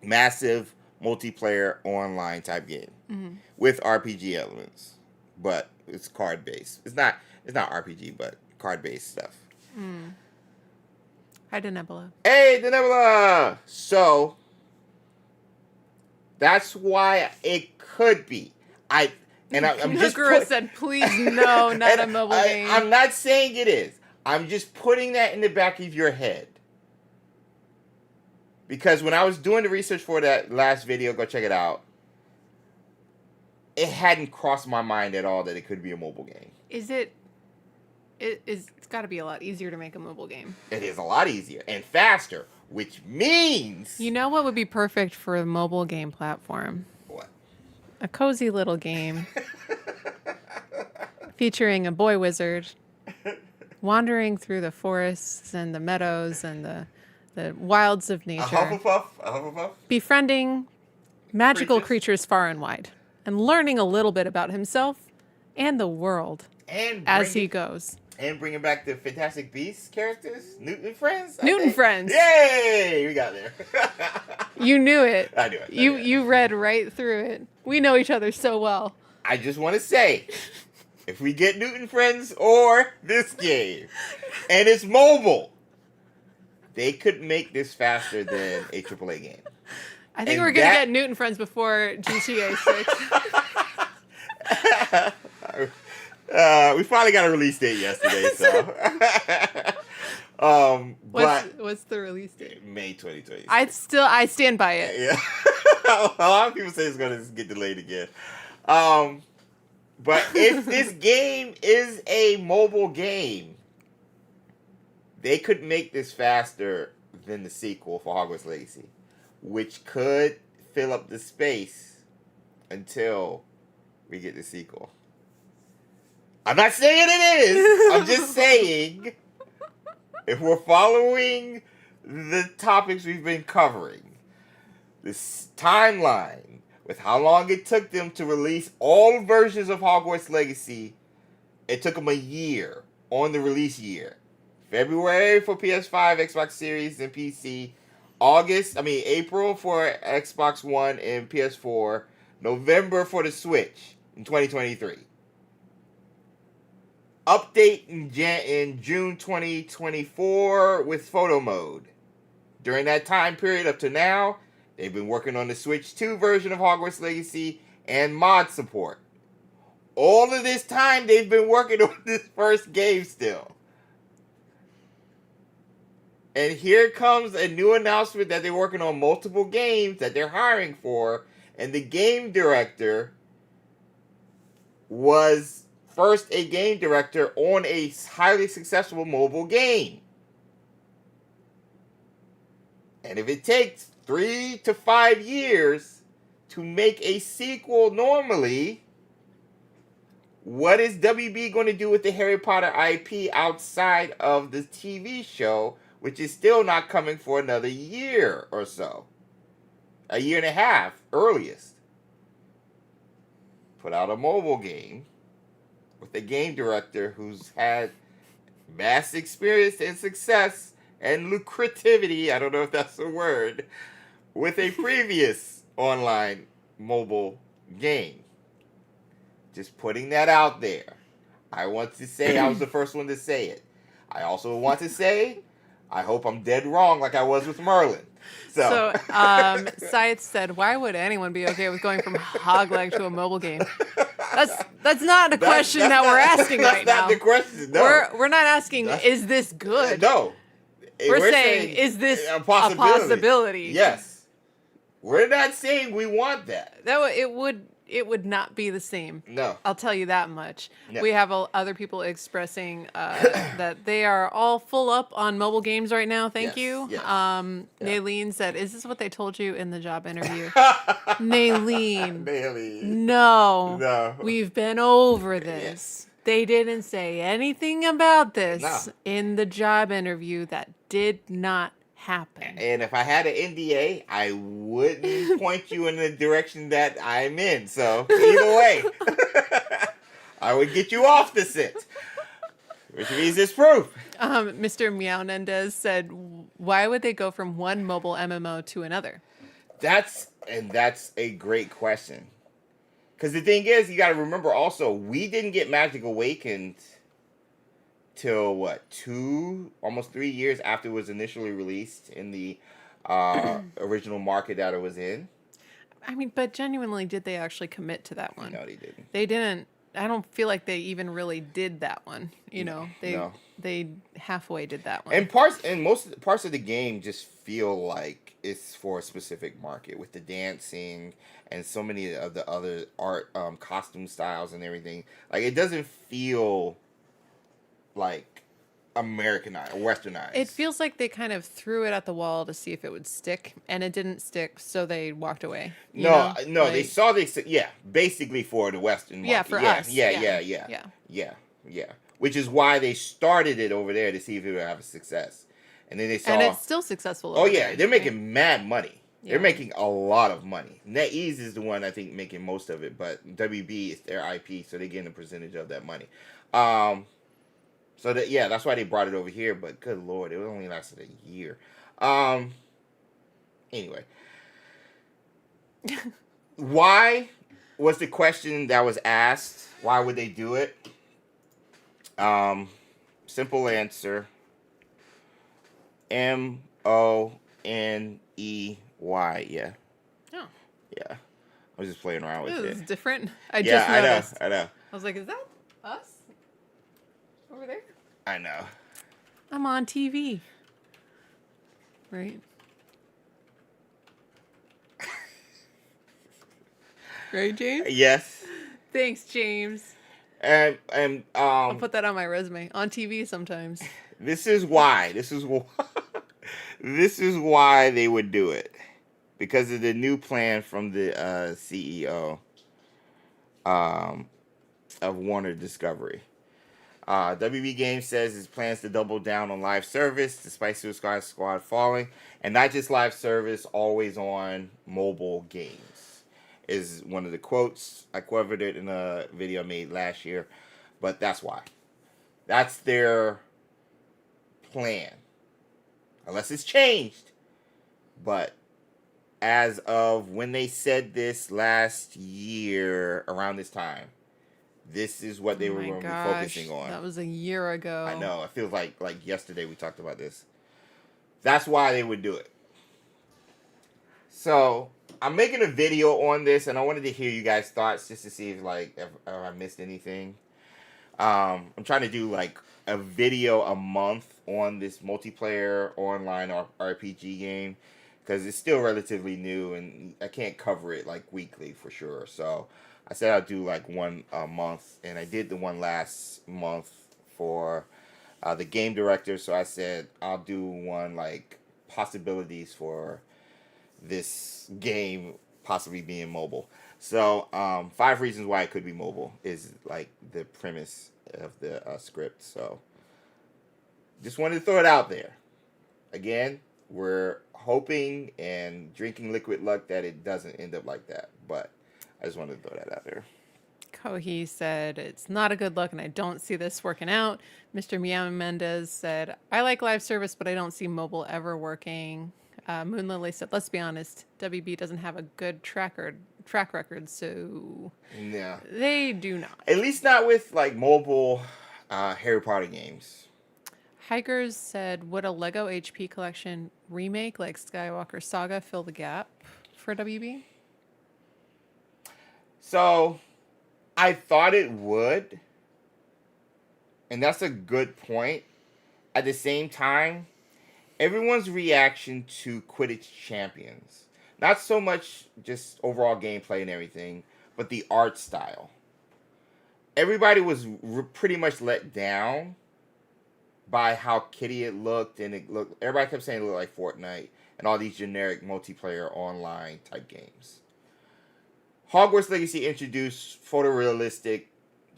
Massive multiplayer online type game with RPG elements, but it's card based. It's not RPG, but card based stuff. Hi, Denebula. Hey, Denebula. So that's why it could be. I'm just said, please no, not a mobile game. I'm not saying it is. I'm just putting that in the back of your head. Because when I was doing the research for that last video, go check it out, it hadn't crossed my mind at all that it could be a mobile game. It's got to be a lot easier to make a mobile game. It is a lot easier and faster, which means... You know what would be perfect for a mobile game platform? What? A cozy little game featuring a boy wizard wandering through the forests and the meadows and the wilds of nature. A Hufflepuff. Befriending magical creatures far and wide. And learning a little bit about himself and the world as he goes. And bringing back the Fantastic Beasts characters? Newton Friends? Newton Friends. Yay! We got there. You knew it. I knew it. You read right through it. We know each other so well. I just want to say, if we get Newton Friends or this game, and it's mobile, they could make this faster than a AAA game. I think we're going to get Newton Friends before GTA 6. We finally got a release date yesterday, so. What's the release date? May 2020. I stand by it. Yeah. A lot of people say it's going to get delayed again. But if this game is a mobile game, they could make this faster than the sequel for Hogwarts Legacy, which could fill up the space until we get the sequel. I'm not saying it is. I'm just saying, if we're following the topics we've been covering. This timeline with how long it took them to release all versions of Hogwarts Legacy. It took them a year on the release year. February for PS5, Xbox Series, and PC. April for Xbox One and PS4. November for the Switch in 2023. Update in June 2024 with photo mode. During that time period up to now, they've been working on the Switch 2 version of Hogwarts Legacy and mod support. All of this time, they've been working on this first game still. And here comes a new announcement that they're working on multiple games that they're hiring for. And the game director was first a game director on a highly successful mobile game. And if it takes 3 to 5 years to make a sequel normally, what is WB going to do with the Harry Potter IP outside of the TV show, which is still not coming for another year or so? A year and a half, earliest. Put out a mobile game with a game director who's had vast experience and success and lucrativity, I don't know if that's a word, with a previous online mobile game. Just putting that out there. I want to say I was the first one to say it. I also want to say I hope I'm dead wrong like I was with Merlin. So Scythe said, why would anyone be okay with going from Hogleg to a mobile game? That's not the question that we're asking right now. That's not the question, no. We're not asking, is this good? No. We're saying, is this a possibility? Yes. We're not saying we want that. It would not be the same. No. I'll tell you that much. No. We have other people expressing that they are all full up on mobile games right now. Thank you. Yes. Naylene said, is this what they told you in the job interview? Naylene. No. We've been over this. Yes. They didn't say anything about this in the job interview. That did not happen. And if I had an NDA, I wouldn't point you in the direction that I'm in. So either way, I would get you off the set, which means it's proof. Mr. Meow Nendez said, why would they go from one mobile MMO to another? That's a great question. Because the thing is, you got to remember also, we didn't get Magic Awakened till almost 3 years after it was initially released in the original market that it was in. I mean, but genuinely, did they actually commit to that one? No, they didn't. They didn't. I don't feel like they even really did that one. They halfway did that one. And most parts of the game just feel like it's for a specific market with the dancing and so many of the other art, costume styles and everything. Like, it doesn't feel like Americanized or Westernized. It feels like they kind of threw it at the wall to see if it would stick, and it didn't stick, so they walked away. They saw basically for the Western market. Yeah, for us. Yeah. Which is why they started it over there to see if it would have a success. And then they saw... And it's still successful over there. They're making mad money. Yeah. They're making a lot of money. NetEase is the one, I think, making most of it, but WB is their IP, so they're getting a percentage of that money. That's why they brought it over here, but good Lord, it only lasted a year. Anyway. Why was the question that was asked? Why would they do it? Simple answer. MONEY. Yeah. Oh. Yeah. I was just playing around with it. This is different. I just noticed. I know. I was like, is that us? Over there? I know. I'm on TV. Right? Right, James? Yes. Thanks, James. And I'll put that on my resume. On TV sometimes. This is why they would do it. Because of the new plan from the CEO of Warner Discovery. WB Games says it plans to double down on live service despite Suicide Squad falling, and not just live service, always on mobile games is one of the quotes. I covered it in a video I made last year, but that's why. That's their plan, unless it's changed. But as of when they said this last year around this time, this is what they were going to be focusing on. That was a year ago. I know. It feels like yesterday we talked about this. That's why they would do it. So I'm making a video on this, and I wanted to hear you guys' thoughts just to see if I missed anything. I'm trying to do like a video a month on this multiplayer online RPG game because it's still relatively new, and I can't cover it like weekly for sure. So I said I'd do like one a month, and I did the one last month for the game director. So I said I'll do one like possibilities for this game possibly being mobile. So 5 reasons why it could be mobile is like the premise of the script. So just wanted to throw it out there. Again, we're hoping and drinking liquid luck that it doesn't end up like that, but I just wanted to throw that out there. Kohi said, it's not a good look and I don't see this working out. Mr. Meow Mendez said, I like live service, but I don't see mobile ever working. Moon Lily said, let's be honest, WB doesn't have a good track record, so yeah, they do not. At least not with like mobile Harry Potter games. Hikers said, would a Lego HP collection remake like Skywalker Saga fill the gap for WB? So, I thought it would. And that's a good point. At the same time, everyone's reaction to Quidditch Champions, not so much just overall gameplay and everything, but the art style. Everybody was pretty much let down by how kitty it looked, and it looked. Everybody kept saying it looked like Fortnite and all these generic multiplayer online type games. Hogwarts Legacy introduced photorealistic,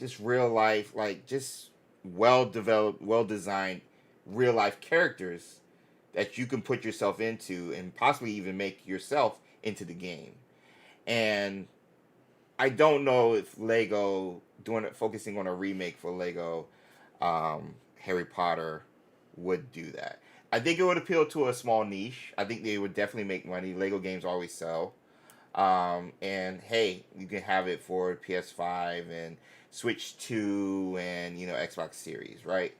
just real life, like just well developed, well designed, real life characters that you can put yourself into and possibly even make yourself into the game. And I don't know if Lego focusing on a remake for Lego Harry Potter would do that. I think it would appeal to a small niche. I think they would definitely make money. Lego games always sell. And hey, you can have it for PS5 and Switch 2 and Xbox Series, right?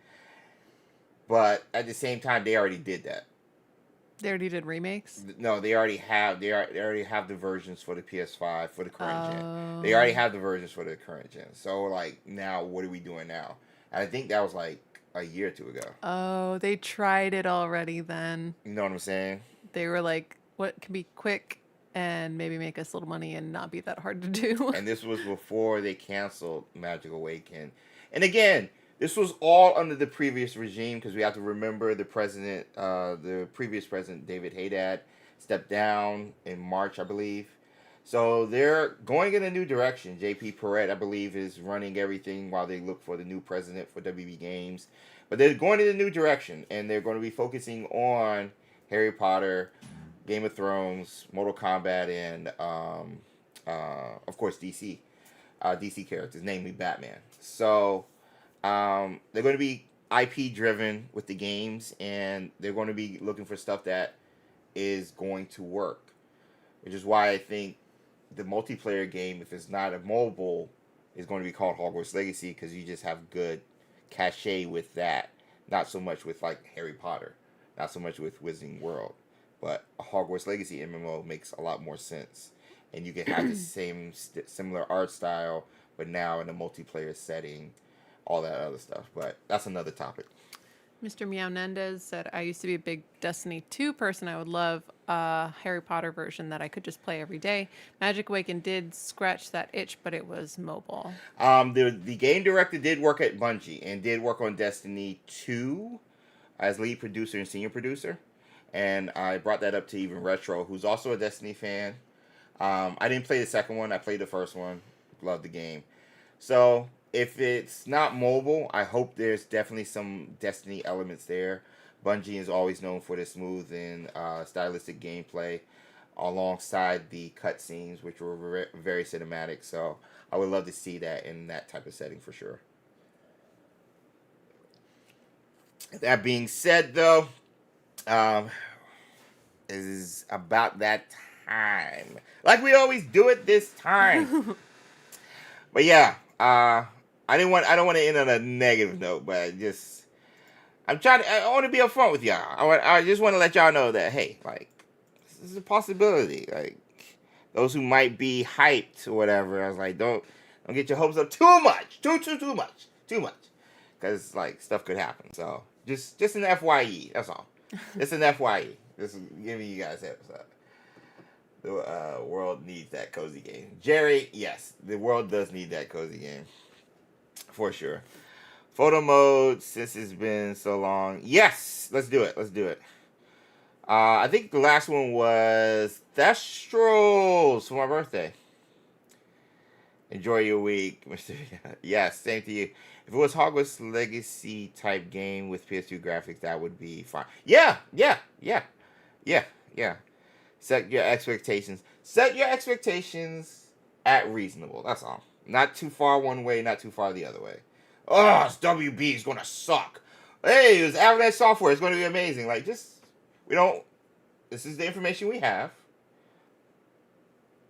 But at the same time, they already did that. They already did remakes? No, they already have the versions for the PS5 for the current gen. They already have the versions for the current gen. So like now, what are we doing now? And I think that was like a year or two ago. Oh, they tried it already then. You know what I'm saying? They were like, what can be quick and maybe make us a little money and not be that hard to do. And this was before they canceled Magic Awaken. And again, this was all under the previous regime because we have to remember the previous president, David Haddad, stepped down in March, I believe. So they're going in a new direction. JP Pirouette, I believe, is running everything while they look for the new president for WB Games. But they're going in a new direction, and they're going to be focusing on Harry Potter, Game of Thrones, Mortal Kombat, and of course DC characters, namely Batman. So they're going to be IP driven with the games, and they're going to be looking for stuff that is going to work, which is why I think the multiplayer game, if it's not a mobile, is going to be called Hogwarts Legacy because you just have good cachet with that. Not so much with like Harry Potter, not so much with Wizarding World. But a Hogwarts Legacy MMO makes a lot more sense. And you can have the same similar art style, but now in a multiplayer setting, all that other stuff. But that's another topic. Mr. Meow Nendez said, I used to be a big Destiny 2 person. I would love a Harry Potter version that I could just play every day. Magic Awaken did scratch that itch, but it was mobile. The game director did work at Bungie and did work on Destiny 2 as lead producer and senior producer. And I brought that up to even Retro, who's also a Destiny fan. I didn't play the second one. I played the first one. Loved the game. So if it's not mobile, I hope there's definitely some Destiny elements there. Bungie is always known for the smooth and stylistic gameplay alongside the cutscenes, which were very cinematic. So I would love to see that in that type of setting for sure. That being said, though, it is about that time. Like we always do it this time. But yeah, I don't want to end on a negative note, but I want to be upfront with y'all. I just want to let y'all know that, hey, like, this is a possibility. Like, those who might be hyped or whatever, I was like, don't get your hopes up too much. Too much. Because, like, stuff could happen. So, just an FYE, that's all. It's an FYE. Just giving you guys a heads up. The world needs that cozy game. Jerry, yes, the world does need that cozy game. For sure. Photo mode, since it's been so long. Yes, let's do it. I think the last one was Thestrals for my birthday. Enjoy your week, Mr. Yes, same to you. If it was Hogwarts Legacy type game with PS2 graphics, that would be fine. Yeah. Set your expectations. Set your expectations at reasonable. That's all. Not too far one way, not too far the other way. Oh, it's WB. It's going to suck. Hey, it's Avalanche Software. It's going to be amazing. Like, this is the information we have.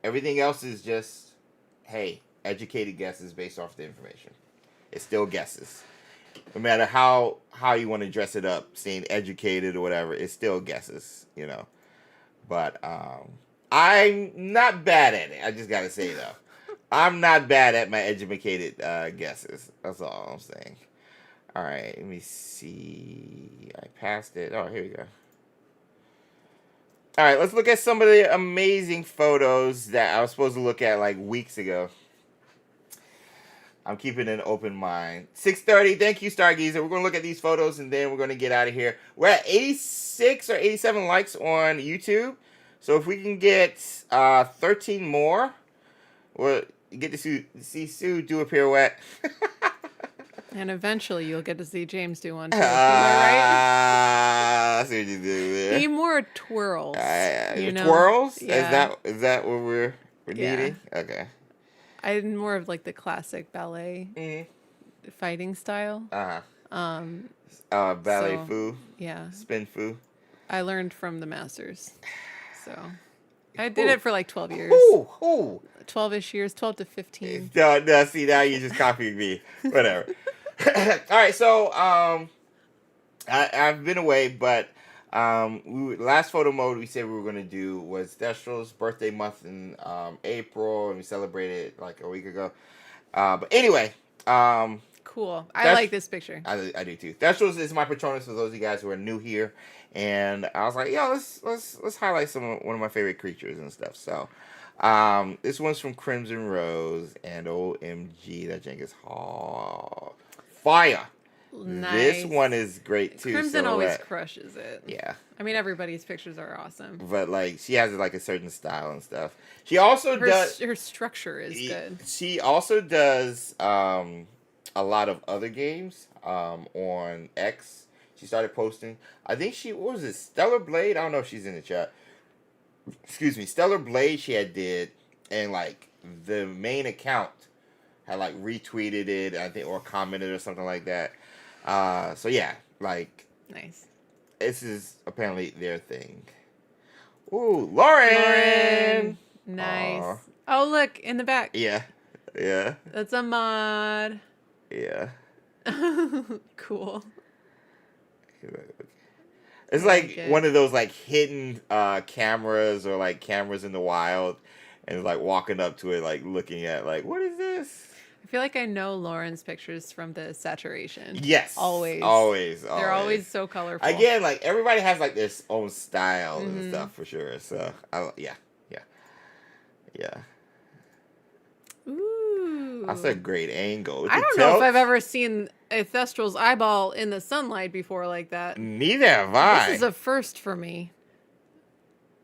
Everything else is just, hey, educated guesses based off the information. It's still guesses. No matter how you want to dress it up, saying educated or whatever, it's still guesses, you know. But I'm not bad at it. I just got to say, though. I'm not bad at my educated guesses. That's all I'm saying. All right, let me see. I passed it. Oh, here we go. All right, let's look at some of the amazing photos that I was supposed to look at like weeks ago. I'm keeping an open mind. 6:30. Thank you, Stargazer. We're going to look at these photos, and then we're going to get out of here. We're at 86 or 87 likes on YouTube. So if we can get 13 more, we'll get to see Sue do a pirouette. And eventually you'll get to see James do one too. Am I right? I see what you do there. Be more twirls. Twirls? Yeah. Is that what we're needing? Okay. I'm more of like the classic ballet fighting style. Ballet foo. Yeah. Spin foo. I learned from the masters. So I did it for like 12 years. 12-ish years, 12 to 15. No, see, now you're just copying me. Whatever. All right, so I've been away, but last photo mode we said we were going to do was Thestral's birthday month in April, and we celebrated like a week ago. But anyway, cool. I like this picture. I do too. Thestral's is my Patronus for those of you guys who are new here, and I was like, yo, let's highlight one of my favorite creatures and stuff. So this one's from Crimson Rose, and OMG, that jank is fire. Nice. This one is great too. Crimson always crushes it. Yeah. I mean, everybo's pictures are awesome. But like, she has like a certain style and stuff. She also does. Her structure is good. She also does a lot of other games on X. She started posting. I think what was it? Stellar Blade. I don't know if she's in the chat. Excuse me, Stellar Blade. She did, and like the main account had like retweeted it, I think, or commented or something like that. So yeah, like, nice. This is apparently their thing. Ooh, Lauren! Nice. Aww. Oh, look, in the back. Yeah. That's a mod. Yeah. Cool. It's like one of those like hidden cameras or like cameras in the wild, and like walking up to it, like looking at like, what is this? I feel like I know Lauren's pictures from the saturation. Yes. Always. They're always so colorful. Again, like everybody has like their own style and stuff for sure. So yeah. Ooh. That's a great angle. I don't know if I've ever seen a Thestral's eyeball in the sunlight before like that. Neither have I. This is a first for me.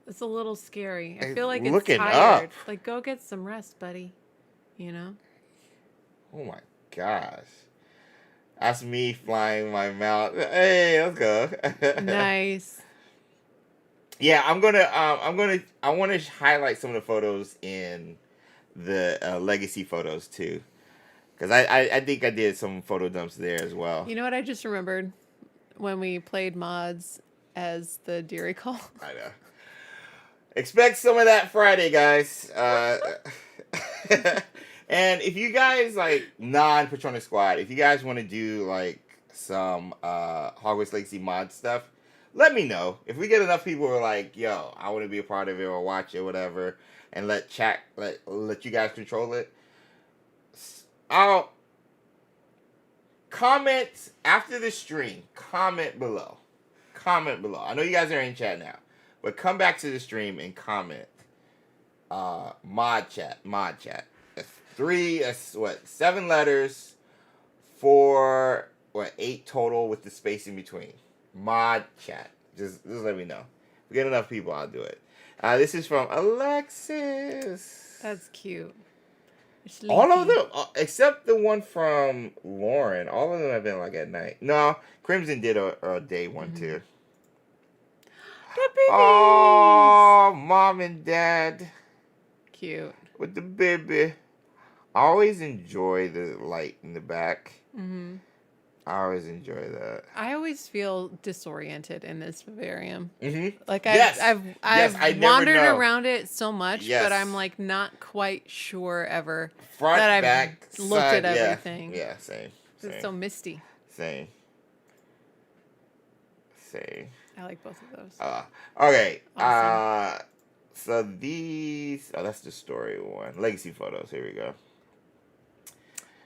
It's a little scary. I feel like it's looking tired. up. Like, go get some rest, buddy. You know? Oh my gosh. That's me flying my mount. Hey, let's go. Nice. Yeah, I want to highlight some of the photos in the legacy photos too, because I think I did some photo dumps there as well. You know what I just remembered when we played mods as the Deary Call. I know. Expect some of that Friday, guys. And if you guys like non-Patronus Squad, if you guys want to do like some Hogwarts Legacy mod stuff, let me know. If we get enough people who are like, yo, I want to be a part of it or watch it, whatever, and let you guys control it, I'll comment after the stream. Comment below. Comment below. I know you guys are in chat now, but come back to the stream and comment. Mod chat. That's 7 letters for 8 total with the space in between. Mod chat. Just let me know. If we get enough people, I'll do it. This is from Alexis. That's cute. All of them, except the one from Lauren. All of them have been like at night. No, Crimson did a day one too. The babies. Oh, mom and dad. Cute. With the baby. I always enjoy the light in the back. Mm-hmm. I always enjoy that. I always feel disoriented in this vivarium. Mm-hmm. Like I I've never wandered know. around it so much, Yes. but I'm like not quite sure ever Front, that I've back, looked side, at everything. Yeah, same. It's so misty. Same. I like both of those. Okay. Awesome. So these. Oh, that's the story one. Legacy photos. Here we go.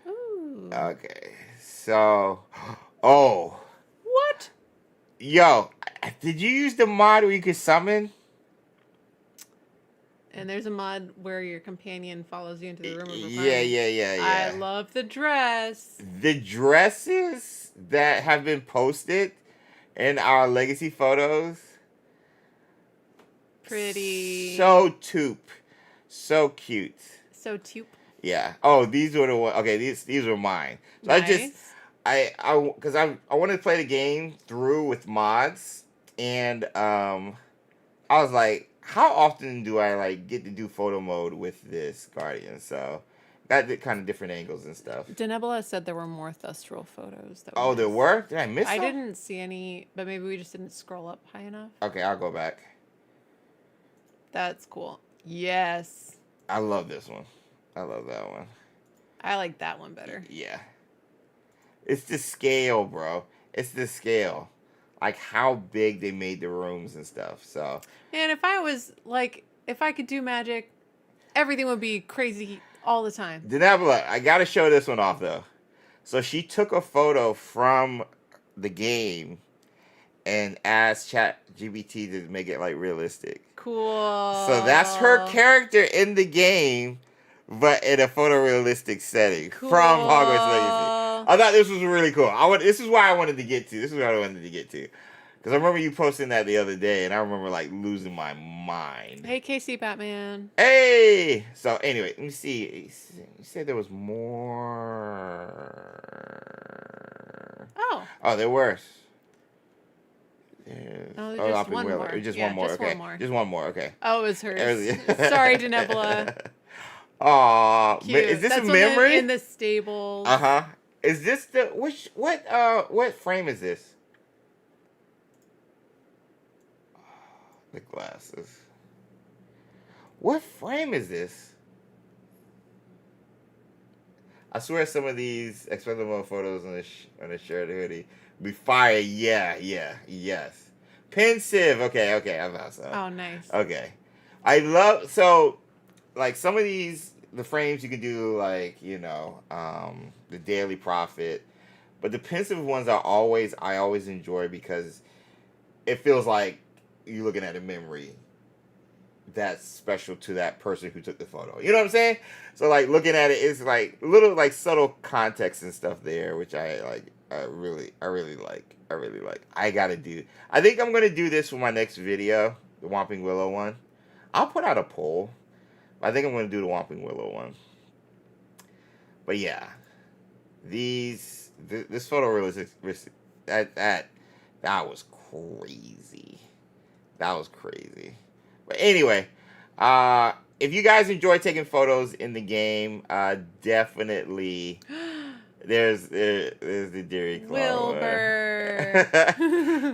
Ooh. Okay. So. Oh. What? Yo, did you use the mod where you could summon? And there's a mod where your companion follows you into the room of refinement. Yeah. I love the dress. The dresses that have been posted in our legacy photos. Pretty. So taupe. So cute. So taupe. Yeah. Oh, these were the ones. Okay, these were mine. So Nice. because I wanted to play the game through with mods, and I was like, how often do I like get to do photo mode with this Guardian? So got the kind of different angles and stuff. Denebula said there were more Thustral photos. That Oh, there missed. were? Did I miss I some? didn't see any, but maybe we just didn't scroll up high enough. Okay, I'll go back. That's cool. Yes. I love this one. I love that one. I like that one better. Yeah. It's the scale, bro. It's the scale. Like how big they made the rooms and stuff. So. And if I could do magic, everything would be crazy all the time. Denebula, I gotta show this one off though. So she took a photo from the game and asked ChatGPT to make it like realistic. Cool. So that's her character in the game, but in a photorealistic setting from Hogwarts Legacy. I thought this was really cool. This is why I wanted to get to. This is what I wanted to get to. Because I remember you posting that the other day, and I remember like losing my mind. Hey, Casey Batman. Hey! So anyway, let me see. You said there was more. Oh, there were. Just one more. Just Yeah, one more. just Okay. one more. Just one more. Okay. Oh, it was hers. Sorry, Denebula. Aw, Cute. is this That's a memory? in the stables. Uh-huh. Is this the what frame is this? The glasses. What frame is this? I swear some of these XpectoMODE photos on the shirt hoodie be fire. Yes. Pensive. Okay, I thought so. Oh, nice. Okay. I love, so, like, some of these, the frames you can do, like, the Daily Prophet. But the pensive ones I always enjoy because it feels like you're looking at a memory that's special to that person who took the photo. You know what I'm saying? So, like, looking at it, it's, like, little, like, subtle context and stuff there, which I really like. I think I'm going to do this for my next video, the Whomping Willow one. I'll put out a poll. I think I'm going to do the Whomping Willow one. But yeah, This photorealistic, that was crazy. That was crazy. But anyway, if you guys enjoy taking photos in the game, definitely there's the Dairy Claw. Wilbur.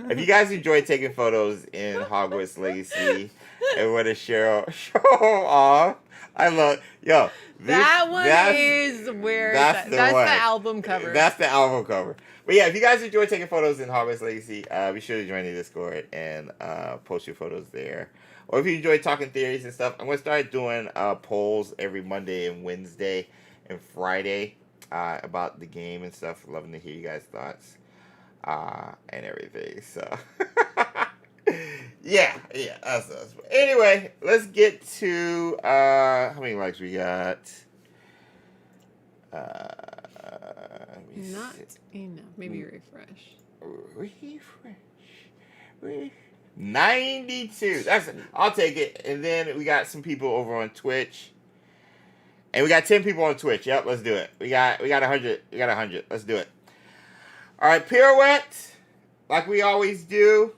If you guys enjoy taking photos in Hogwarts Legacy and want to show off, I love that one is where that's the album cover. That's the album cover. But yeah, if you guys enjoy taking photos in Hogwarts Legacy, be sure to join the Discord and post your photos there. Or if you enjoy talking theories and stuff, I'm going to start doing polls every Monday and Wednesday and Friday about the game and stuff. Loving to hear you guys' thoughts and everything. So, yeah, that's us. But anyway, let's get to how many likes we got. Not enough. Maybe refresh. 92. I'll take it. And then we got some people over on Twitch. And we got 10 people on Twitch. Yep, let's do it. We got 100. We got 100. Let's do it. All right, Pirouette, like we always do.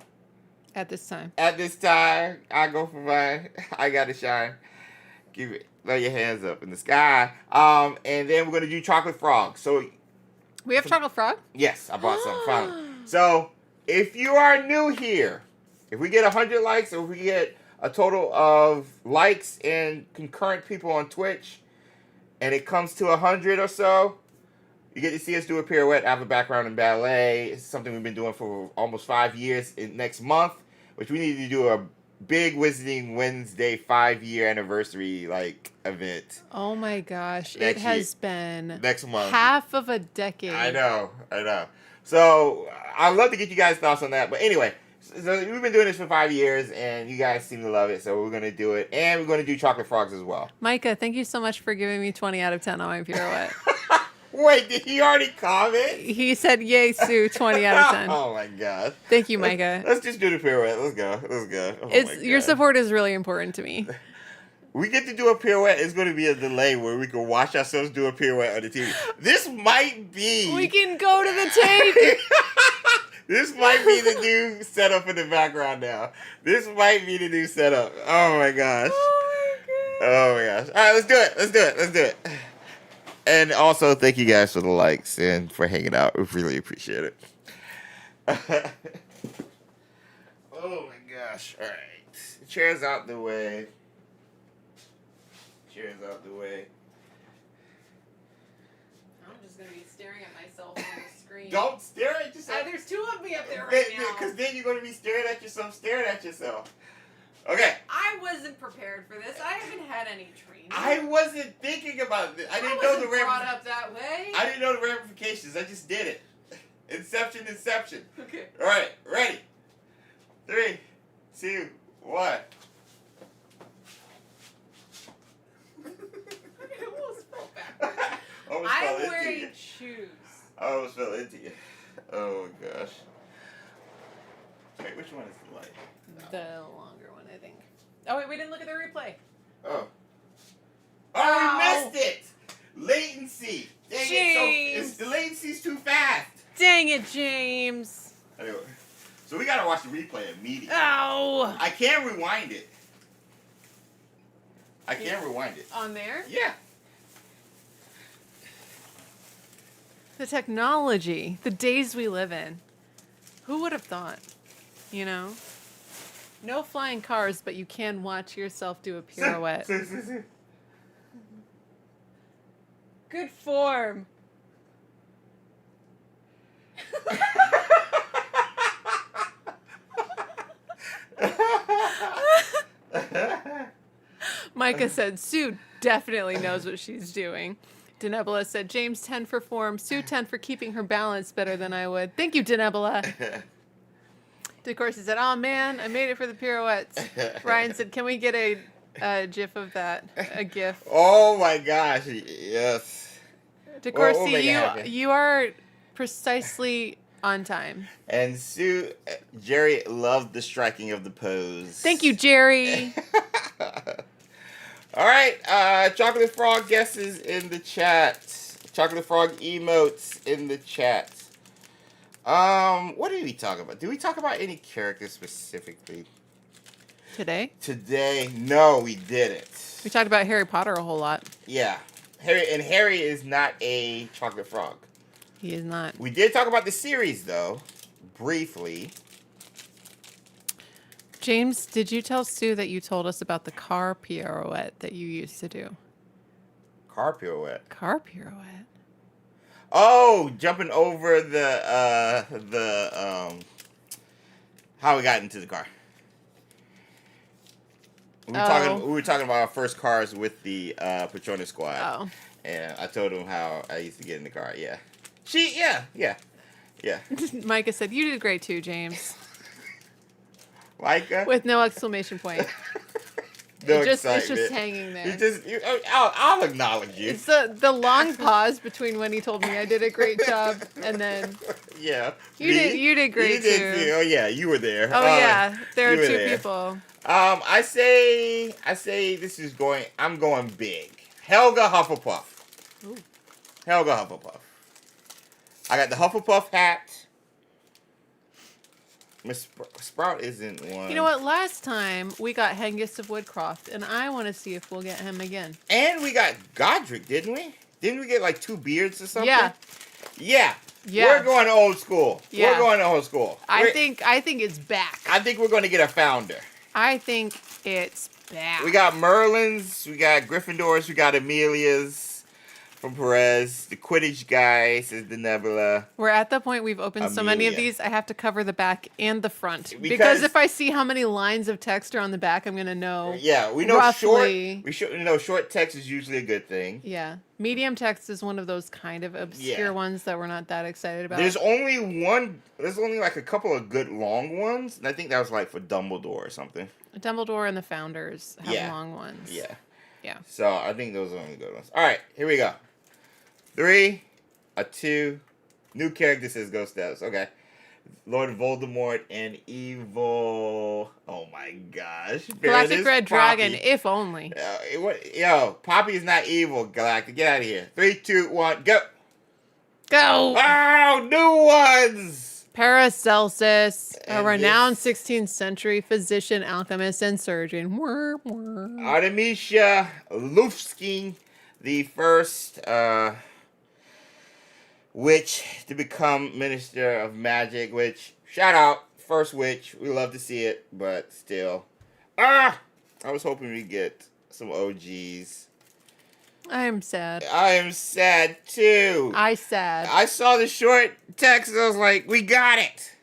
At this time, I go for mine. I got to shine. Lay your hands up in the sky. And then we're gonna do chocolate frog. So we have chocolate frog. Yes, I bought some finally. So if you are new here, if we get 100 likes, or if we get a total of likes and concurrent people on Twitch, and it comes to 100 or so, you get to see us do a pirouette. I have a background in ballet. It's something we've been doing for almost 5 years. Next month, which we need to do a big Wizarding Wednesday 5-year anniversary event. Oh my gosh. It has been next month. Half of a decade. I know. So I'd love to get you guys' thoughts on that. But anyway, so we've been doing this for 5 years and you guys seem to love it. So we're going to do it. And we're going to do chocolate frogs as well. Micah, thank you so much for giving me 20 out of 10 on my pirouette. Wait, did he already comment? He said, yay, Sue, 20 out of 10. Oh, my God. Thank you, Micah. Let's just do the pirouette. Let's go. Oh your support is really important to me. We get to do a pirouette. It's going to be a delay where we can watch ourselves do a pirouette on the TV. This might be... We can go to the tape. This might be the new setup in the background now. This might be the new setup. Oh, my gosh. Oh, my gosh. All right, let's do it. And also, thank you guys for the likes and for hanging out. We really appreciate it. Oh, my gosh. All right. Chairs out the way. I'm just going to be staring at myself on the screen. Don't stare at yourself. There's two of me up there right now. Because then you're going to be staring at yourself. Okay. I wasn't prepared for this. I haven't had any training. I wasn't thinking about this. I didn't know the brought up that way. I didn't know the ramifications. I just did it. Inception. Okay. All right. Ready? 3, 2, 1. I almost fell back. I'm wearing shoes. I almost fell into you. Oh, gosh. Wait, which one is the light? The longer one, I think. Oh, wait, we didn't look at the replay. Oh, we missed it! Latency. Dang James. it, the latency's too fast. Dang it, James. Anyway, so we gotta watch the replay immediately. Oh. I can't rewind it. On there? Yeah. The technology. The days we live in. Who would have thought? You know? No flying cars, but you can watch yourself do a pirouette. Good form. Micah said, Sue definitely knows what she's doing. Denebula said, James 10 for form, Sue 10 for keeping her balance better than I would. Thank you, Denebula. Of course, he said, oh man, I made it for the pirouettes. Ryan said, can we get a gif of that? A gif. Oh my gosh, yes. DeCourcy, you are precisely on time. And Jerry loved the striking of the pose. Thank you, Jerry. All right, Chocolate Frog guesses in the chat. Chocolate Frog emotes in the chat. What did we talk about? Did we talk about any characters specifically? Today? No, we didn't. We talked about Harry Potter a whole lot. Yeah. Harry is not a chocolate frog. He is not. We did talk about the series, though, briefly. James, did you tell Sue that you told us about the car pirouette that you used to do? Car pirouette? Car pirouette. Oh, jumping over how we got into the car. We were talking about our first cars with the Patronus Squad. Oh. And I told him how I used to get in the car. Yeah. Yeah. Micah said, you did great too, James. Micah? With no exclamation point. No it's excitement. just hanging there. I'll acknowledge you. It's the long pause between when he told me I did a great job and then yeah. You did great too. Oh yeah, you were there. Oh yeah, there are two people. I say this is going. I'm going big. Helga Hufflepuff. Ooh. Helga Hufflepuff. I got the Hufflepuff hat. Miss Sprout isn't one. You know what? Last time we got Hengist of Woodcroft, and I want to see if we'll get him again. And we got Godric, didn't we? Didn't we get like 2 beards or something? Yeah. We're going old school. Yeah. We're going to old school. I think it's back. I think we're going to get a founder. I think it's back. We got Merlins, we got Gryffindors, we got Amelias from Perez. The Quidditch guy, says the Nebula. We're at the point we've opened so many of Amelia. these, I have to cover the back and the front. Because if I see how many lines of text are on the back, I'm going to know. Yeah, we know roughly. short text is usually a good thing. Yeah. Medium text is one of those kind of obscure ones that we're not that excited about. There's only like a couple of good long ones, and I think that was like for Dumbledore or something. Dumbledore and the Founders have long ones. Yeah. Yeah. So I think those are the only good ones. All right, here we go. 3, 2, new character says Ghost Steps. Okay. Lord Voldemort and Evil. Oh my gosh. Classic Red Dragon, if only. Poppy is not evil, Galactic. Get out of here. 3, 2, 1, go. Go! Oh, new ones! Paracelsus, a renowned 16th century physician, alchemist, and surgeon. Artemisia Lufsky, the first witch to become Minister of Magic, which, shout out, first witch. We love to see it, but still. I was hoping we'd get some OGs. I am sad. I am sad, too. I saw the short text, and I was like, we got it.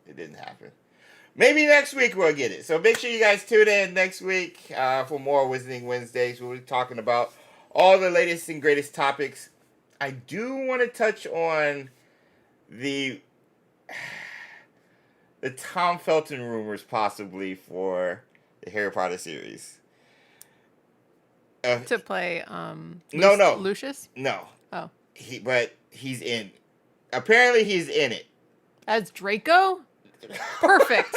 It didn't happen. Maybe next week we'll get it. So make sure you guys tune in next week for more Wizarding Wednesdays. We'll be talking about all the latest and greatest topics. I do want to touch on the Tom Felton rumors possibly for the Harry Potter series. To play no. Lucius? No. Oh. But he's in. Apparently he's in it. As Draco? Perfect.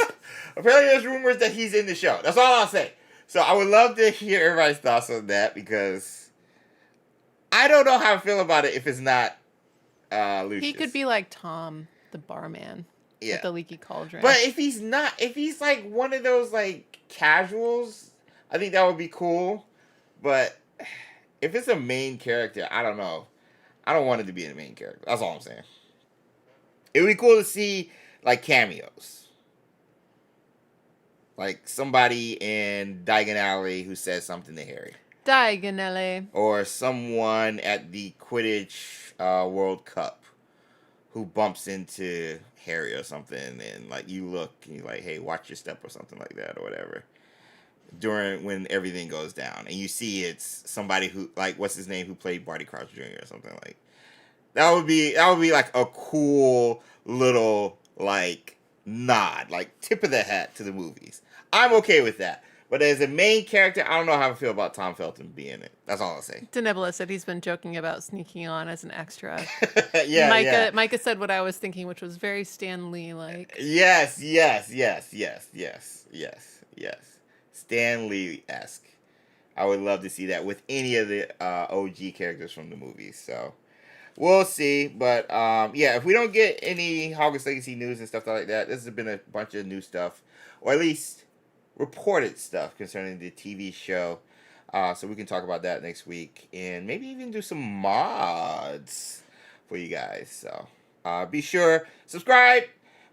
Apparently there's rumors that he's in the show. That's all I'll say. So I would love to hear everybody's thoughts on that because I don't know how I feel about it if it's not Lucius. He could be like Tom, the barman. Yeah. With the leaky cauldron. But if he's like one of those like casuals, I think that would be cool. But if it's a main character, I don't know. I don't want it to be a main character. That's all I'm saying. It would be cool to see like cameos. Like somebody in Diagon Alley who says something to Harry. Diagon Alley. Or someone at the Quidditch World Cup who bumps into Harry or something and like you look and you're like, hey, watch your step or something like that or whatever. When everything goes down and you see it's somebody who like what's his name who played Barty Crouch Jr. or something like that would be like a cool little like nod, like tip of the hat to the movies. I'm okay with that. But as a main character, I don't know how I feel about Tom Felton being in it. That's all I'll say. Denebula said he's been joking about sneaking on as an extra. Yeah, Micah said what I was thinking, which was very Stan Lee-like. Yes. Stan Lee-esque. I would love to see that with any of the OG characters from the movies. So We'll see. But yeah, if we don't get any Hogwarts Legacy news and stuff like that, this has been a bunch of new stuff, or at least reported stuff concerning the TV show. So we can talk about that next week, and maybe even do some mods for you guys. So be sure subscribe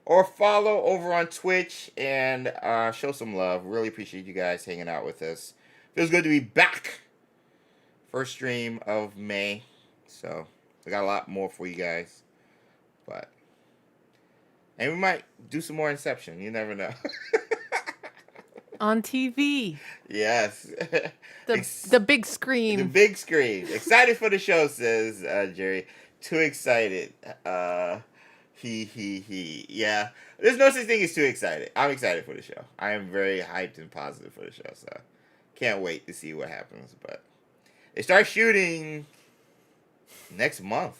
or follow over on Twitch and show some love. Really appreciate you guys hanging out with us. Feels good to be back. First stream of May, so we got a lot more for you guys. And we might do some more Inception. You never know. On TV. Yes. The big screen. The big screen. Excited for the show, says Jerry. Too excited. He. Yeah. There's no such thing as too excited. I'm excited for the show. I am very hyped and positive for the show, so can't wait to see what happens. But they start shooting next month.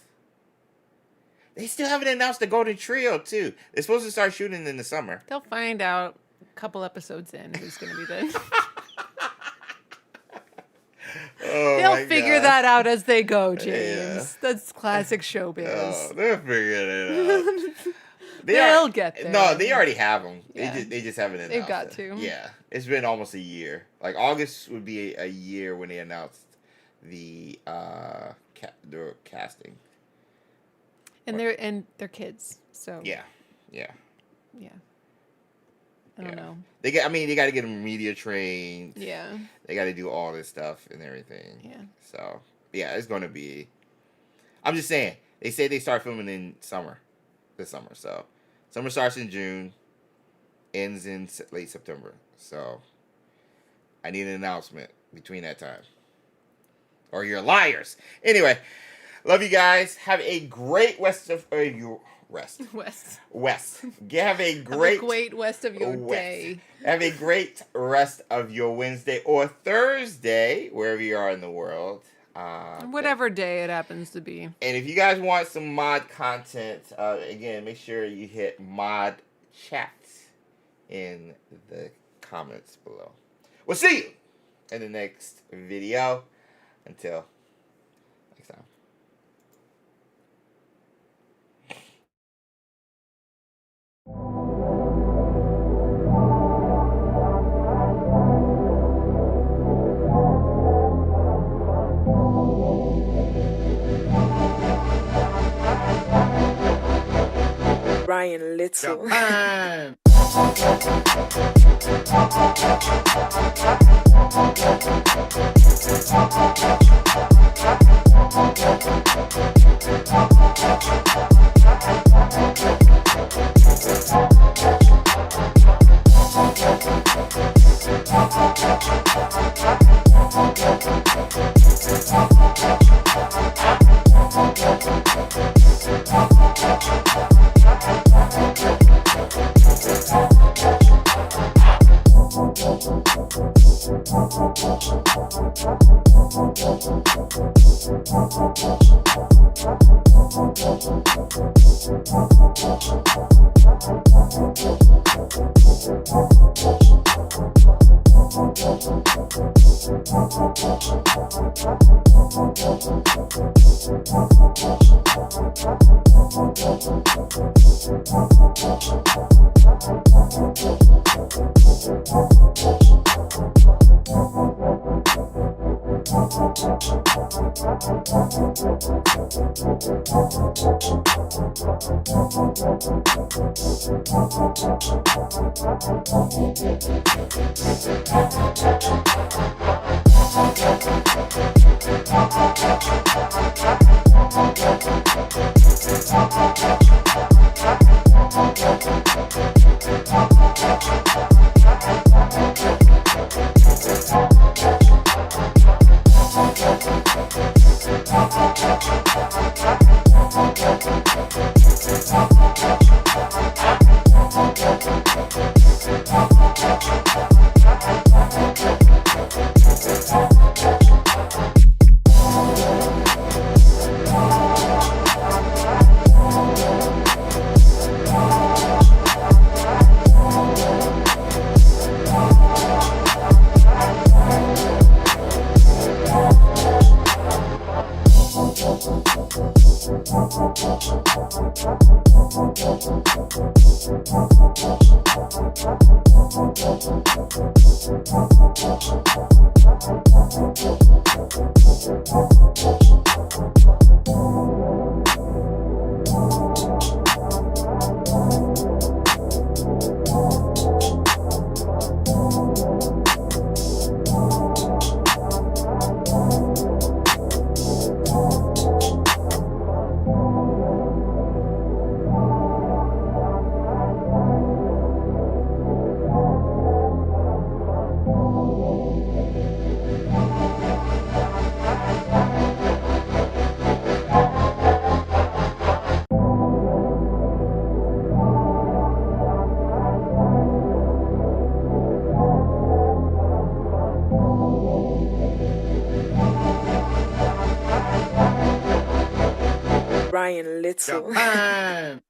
They still haven't announced the Golden Trio, too. They're supposed to start shooting in the summer. They'll find out a couple episodes in who's going to be the... They'll figure that out as they go, James. Yeah. That's classic showbiz. Oh, they're figuring it out. They'll get there. No, they already have them. Yeah. They just haven't announced They've got it. to. Yeah. It's been almost a year. Like, August would be a year when they announced the casting. And they're kids, so... Yeah. I don't know. They got to get them media trained. Yeah. They got to do all this stuff and everything. Yeah. So, yeah, it's going to be... I'm just saying. They say they start filming in this summer. So, summer starts in June, ends in late September. So, I need an announcement between that time. Or you're liars. Anyway, love you guys. Have a great West. Have a great rest of your day. Have a great rest of your Wednesday or Thursday, wherever you are in the world. Whatever day it happens to be. And if you guys want some mod content, again, make sure you hit mod chat in the comments below. We'll see you in the next video. Until next time. Ryan Little. Japan. Brian Little. Japan.